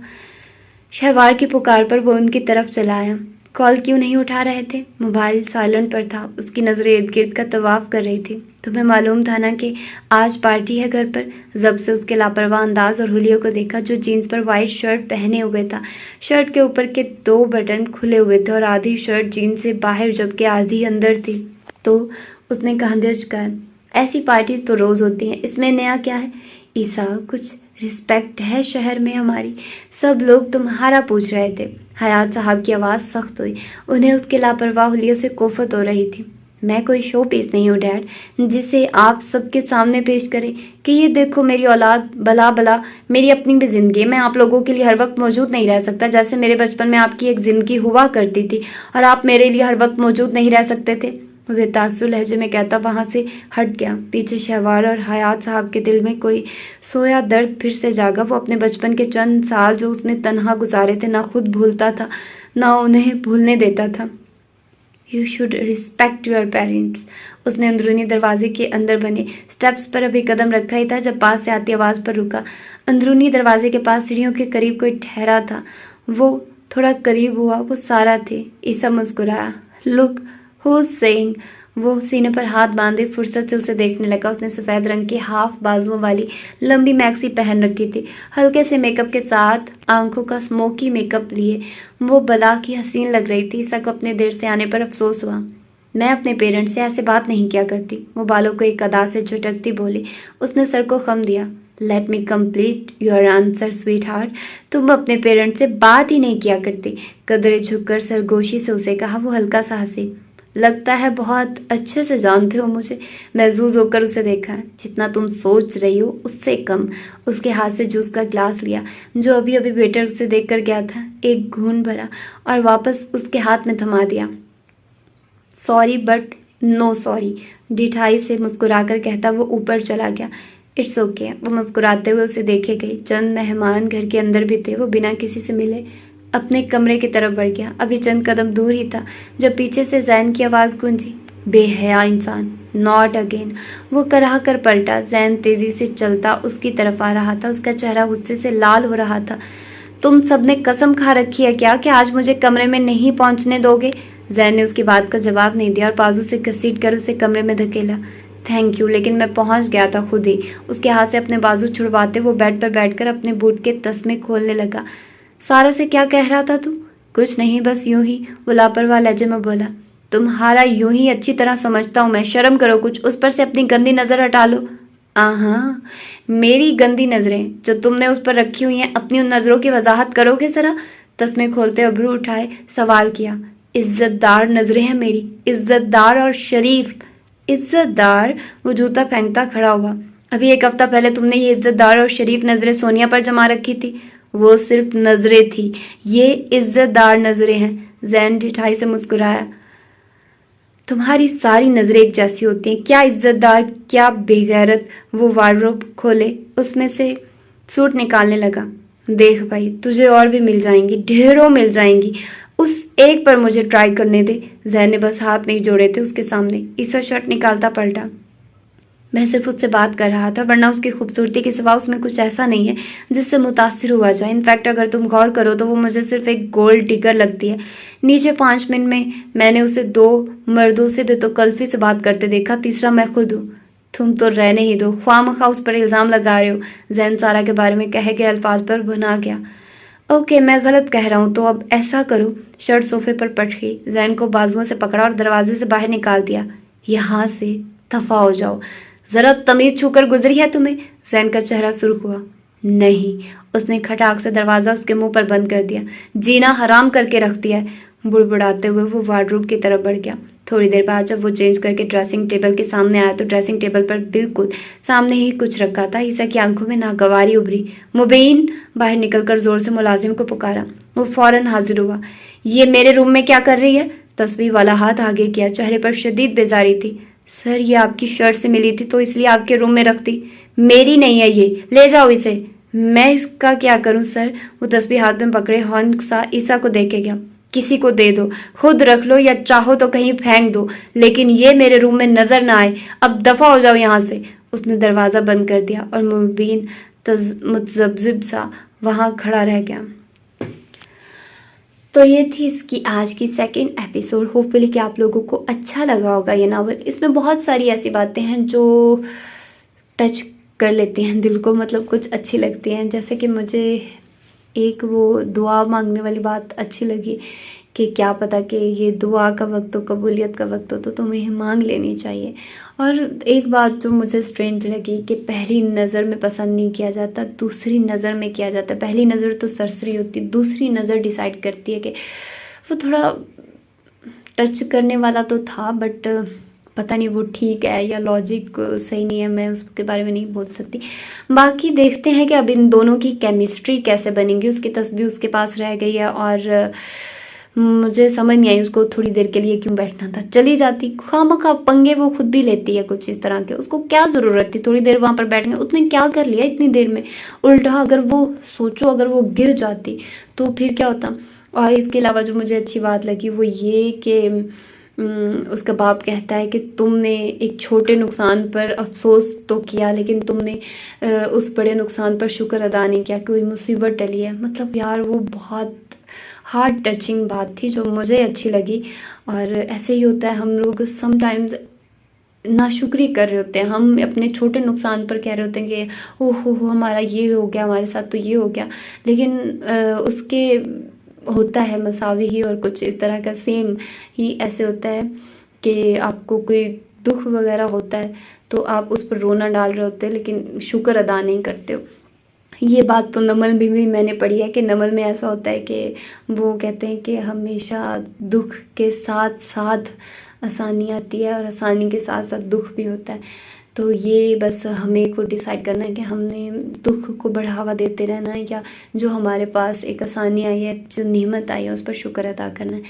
शहवार की पुकार पर वो उनकी तरफ चला आया। कॉल क्यों नहीं उठा रहे थे? मोबाइल साइलेंट पर था। उसकी नज़रें इर्द गिर्द का तवाफ कर रही थी। तुम्हें मालूम था ना कि आज पार्टी है घर पर? जब से उसके लापरवाह अंदाज और हुलियों को देखा, जो जीन्स पर वाइट शर्ट पहने हुए था। शर्ट के ऊपर के 2 बटन खुले हुए थे और आधी शर्ट जीन्स से बाहर जबकि आधी अंदर थी। तो उसने कहंदेज कहा, ऐसी पार्टीज तो रोज़ होती हैं, इसमें नया क्या है? ईसा, कुछ रिस्पेक्ट है शहर में हमारी। सब लोग तुम्हारा पूछ रहे थे। हयात साहब की आवाज़ सख्त हुई। उन्हें उसके लापरवाह हुलियों से कोफत हो रही थी। मैं कोई शो पीस नहीं हूँ डैड, जिसे आप सबके सामने पेश करें कि ये देखो मेरी औलाद, भला भला मेरी अपनी भी ज़िंदगी। मैं आप लोगों के लिए हर वक्त मौजूद नहीं रह सकता, जैसे मेरे बचपन में आपकी एक ज़िंदगी हुआ करती थी और आप मेरे लिए हर वक्त मौजूद नहीं रह सकते थे। वो बेतासुर लहजे में कहता वहाँ से हट गया। पीछे शहवार और हयात साहब के दिल में कोई सोया दर्द फिर से जागा। वो अपने बचपन के चंद साल जो उसने तन्हा गुजारे थे ना खुद भूलता था ना उन्हें भूलने देता था। You should respect your parents. उसने अंदरूनी दरवाजे के अंदर बने स्टेप्स पर अभी कदम रखा ही था जब पास से आती आवाज़ पर रुका। अंदरूनी दरवाजे के पास सीढ़ियों के करीब कोई ठहरा था। वो थोड़ा करीब हुआ। वो सारा थे। ईसा मुस्कुराया। Look who saying. वो सीने पर हाथ बांधे फुर्सत से उसे देखने लगा। उसने सफ़ेद रंग की हाफ बाजुओं वाली लंबी मैक्सी पहन रखी थी। हल्के से मेकअप के साथ आंखों का स्मोकी मेकअप लिए वो बला की हसीन लग रही थी। ईसा को अपने देर से आने पर अफसोस हुआ। मैं अपने पेरेंट्स से ऐसे बात नहीं किया करती। वो बालों को एक अदा से झटकती बोली। उसने सर को खम दिया। Let me complete your answer sweet heart. तुम अपने पेरेंट्स से बात ही नहीं किया करती। कदरे झुककर सरगोशी से उसे कहा। वो हल्का सा हंसी। लगता है बहुत अच्छे से जानते हो मुझे। महजूज होकर उसे देखा। जितना तुम सोच रही हो उससे कम। उसके हाथ से जूस का गिलास लिया जो अभी अभी वेटर उसे देकर गया था। एक घूंट भरा और वापस उसके हाथ में थमा दिया। सॉरी बट नो सॉरी, ढिठाई से मुस्कुराकर कहता वो ऊपर चला गया। It's okay. वो मुस्कुराते हुए उसे देखे गए। चंद मेहमान घर के अंदर भी थे। वो बिना किसी से मिले अपने कमरे की तरफ बढ़ गया। अभी चंद कदम दूर ही था जब पीछे से जैन की आवाज़ गूंजी। बेहया इंसान, नॉट अगेन। वो कराह कर पलटा। जैन तेज़ी से चलता उसकी तरफ आ रहा था। उसका चेहरा गुस्से से लाल हो रहा था। तुम सब ने कसम खा रखी है क्या कि आज मुझे कमरे में नहीं पहुंचने दोगे? जैन ने उसकी बात का जवाब नहीं दिया और बाजू से घसीट कर उसे कमरे में धकेला। थैंक यू, लेकिन मैं पहुंच गया था खुद ही। उसके हाथ से अपने बाजू छुड़वाते वो बेड पर बैठकर अपने बूट के तस्मे खोलने लगा। सारा से क्या कह रहा था तू? कुछ नहीं, बस यूं ही। वो लापरवाह लहजे में बोला। तुम्हारा यूं ही अच्छी तरह समझता हूँ मैं। शर्म करो कुछ। उस पर से अपनी गंदी नज़र हटा लो। हाँ, मेरी गंदी नज़रें जो तुमने उस पर रखी हुई हैं, अपनी उन नज़रों की वजाहत करोगे ज़रा? तस्मे खोलते अबरू उठाए, सवाल किया, इज्जतदार नजरें हैं मेरी, इज्जतदार और शरीफ। इज्जतदार? वो जूता फेंकता खड़ा हुआ। अभी एक हफ्ता पहले तुमने ये इज्जतदार और शरीफ नजरें सोनिया पर जमा रखी थी। वो सिर्फ नजरें थी, ये इज्जतदार नजरें हैं। जैन ढिठाई से मुस्कुराया। तुम्हारी सारी नजरें एक जैसी होती हैं, क्या इज्जतदार, क्या बेगैरत। वो वार्डरोब खोले, उसमें से सूट निकालने लगा। देख भाई, तुझे और भी मिल जाएंगी, ढेरों मिल जाएंगी, उस एक पर मुझे ट्राई करने दे। जैन ने बस हाथ नहीं जोड़े थे उसके सामने। ईसा शर्ट निकालता पलटा। मैं सिर्फ उससे बात कर रहा था, वरना उसकी खूबसूरती के सिवा उसमें कुछ ऐसा नहीं है जिससे मुतासिर हुआ जाए। इनफैक्ट अगर तुम गौर करो तो वो मुझे सिर्फ एक गोल्ड डिगर लगती है। नीचे 5 मिनट में मैंने उसे 2 मर्दों से बेतकल्फी से बात करते देखा, तीसरा मैं खुद हूँ। तुम तो रहने ही दो, ख्वामखा उस पर इल्ज़ाम लगा रहे हो। जैन सारा के बारे में कहे गए अल्फाज पर भुना गया। ओके, मैं गलत कह रहा हूँ, तो अब ऐसा करो। शर्ट सोफे पर पट गई। जैन को बाजुओं से पकड़ा और दरवाजे से बाहर निकाल दिया। यहाँ से दफा हो जाओ, जरा तमीज छूकर गुजरी है तुम्हें? जैन का चेहरा सुर्ख हुआ। नहीं, उसने खटाक से दरवाजा उसके मुंह पर बंद कर दिया। जीना हराम करके रख दिया है। बुड़बुड़ाते हुए वो वार्डरोब की तरफ बढ़ गया। थोड़ी देर बाद जब वो चेंज करके ड्रेसिंग टेबल के सामने आया तो ड्रेसिंग टेबल पर बिल्कुल सामने ही कुछ रखा था। ईसा की आंखों में नागवारी उभरी। मुबीन! बाहर निकलकर जोर से मुलाजिम को पुकारा। वो फौरन हाजिर हुआ। ये मेरे रूम में क्या कर रही है? तस्बीह वाला हाथ आगे किया, चेहरे पर शदीद बेजारी थी। सर, ये आपकी शर्ट से मिली थी तो इसलिए आपके रूम में रखती। मेरी नहीं है ये, ले जाओ इसे। मैं इसका क्या करूं सर? वो तस्बीह हाथ में पकड़े हॉर्न सा ईसा को देखे गया। किसी को दे दो, खुद रख लो या चाहो तो कहीं फेंक दो, लेकिन ये मेरे रूम में नजर ना आए। अब दफा हो जाओ यहाँ से। उसने दरवाजा बंद कर दिया और मुबीन मुतज़ब्ज़िब सा वहाँ खड़ा रह गया। तो ये थी इसकी आज की सेकंड एपिसोड। होपफुली कि आप लोगों को अच्छा लगा होगा ये नावल। इसमें बहुत सारी ऐसी बातें हैं जो टच कर लेती हैं दिल को, मतलब कुछ अच्छी लगती हैं। जैसे कि मुझे एक वो दुआ मांगने वाली बात अच्छी लगी कि क्या पता कि ये दुआ का वक्त हो, कबूलियत का वक्त हो, तो तुम्हें मांग लेनी चाहिए। और एक बात जो मुझे स्ट्रेंज लगी कि पहली नज़र में पसंद नहीं किया जाता, दूसरी नज़र में किया जाता है। पहली नज़र तो सरसरी होती, दूसरी नज़र डिसाइड करती है कि वो थोड़ा टच करने वाला तो था, बट पता नहीं वो ठीक है या लॉजिक सही नहीं है, मैं उसके बारे में नहीं बोल सकती। बाकी देखते हैं कि अब इन दोनों की केमिस्ट्री कैसे बनेगी। उसकी तस्वीर उसके पास रह गई है और मुझे समझ नहीं आई उसको थोड़ी देर के लिए क्यों बैठना था। चली जाती, खामखा पंगे वो खुद भी लेती है कुछ इस तरह के। उसको क्या ज़रूरत थी थोड़ी देर वहाँ पर बैठने? उसने क्या कर लिया इतनी देर में? उल्टा अगर वो सोचो, अगर वो गिर जाती तो फिर क्या होता। और इसके अलावा जो मुझे अच्छी बात लगी वो ये कि उसका बाप कहता है कि तुमने एक छोटे नुकसान पर अफसोस तो किया, लेकिन तुमने उस बड़े नुकसान पर शुक्र अदा नहीं किया, कोई मुसीबत टली है। मतलब यार वो बहुत हार्ट टचिंग बात थी जो मुझे अच्छी लगी। और ऐसे ही होता है, हम लोग समटाइम्स नाशुक्री कर रहे होते हैं। हम अपने छोटे नुकसान पर कह रहे होते हैं कि ओह हो हमारा ये हो गया, हमारे साथ तो ये हो गया, लेकिन उसके होता है मसावी ही और कुछ इस तरह का सेम ही ऐसे होता है कि आपको कोई दुख वगैरह होता है तो आप उस पर रोना डाल रहे होते हैं लेकिन शुक्र अदा नहीं करते हो। ये बात तो नमल में भी मैंने पढ़ी है कि नमल में ऐसा होता है कि वो कहते हैं कि हमेशा दुख के साथ साथ आसानी आती है और आसानी के साथ साथ दुख भी होता है। तो ये बस हमें को डिसाइड करना है कि हमने दुख को बढ़ावा देते रहना है या जो हमारे पास एक आसानी आई है, जो नेमत आई है, उस पर शुक्र अदा करना है।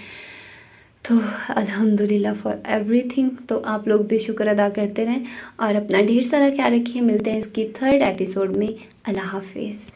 तो अल्हम्दुलिल्लाह फॉर एवरीथिंग। तो आप लोग भी शुक्र अदा करते रहें और अपना ढेर सारा ख्याल रखिए। मिलते हैं इसकी 3rd एपिसोड में। अल्लाह हाफिज़।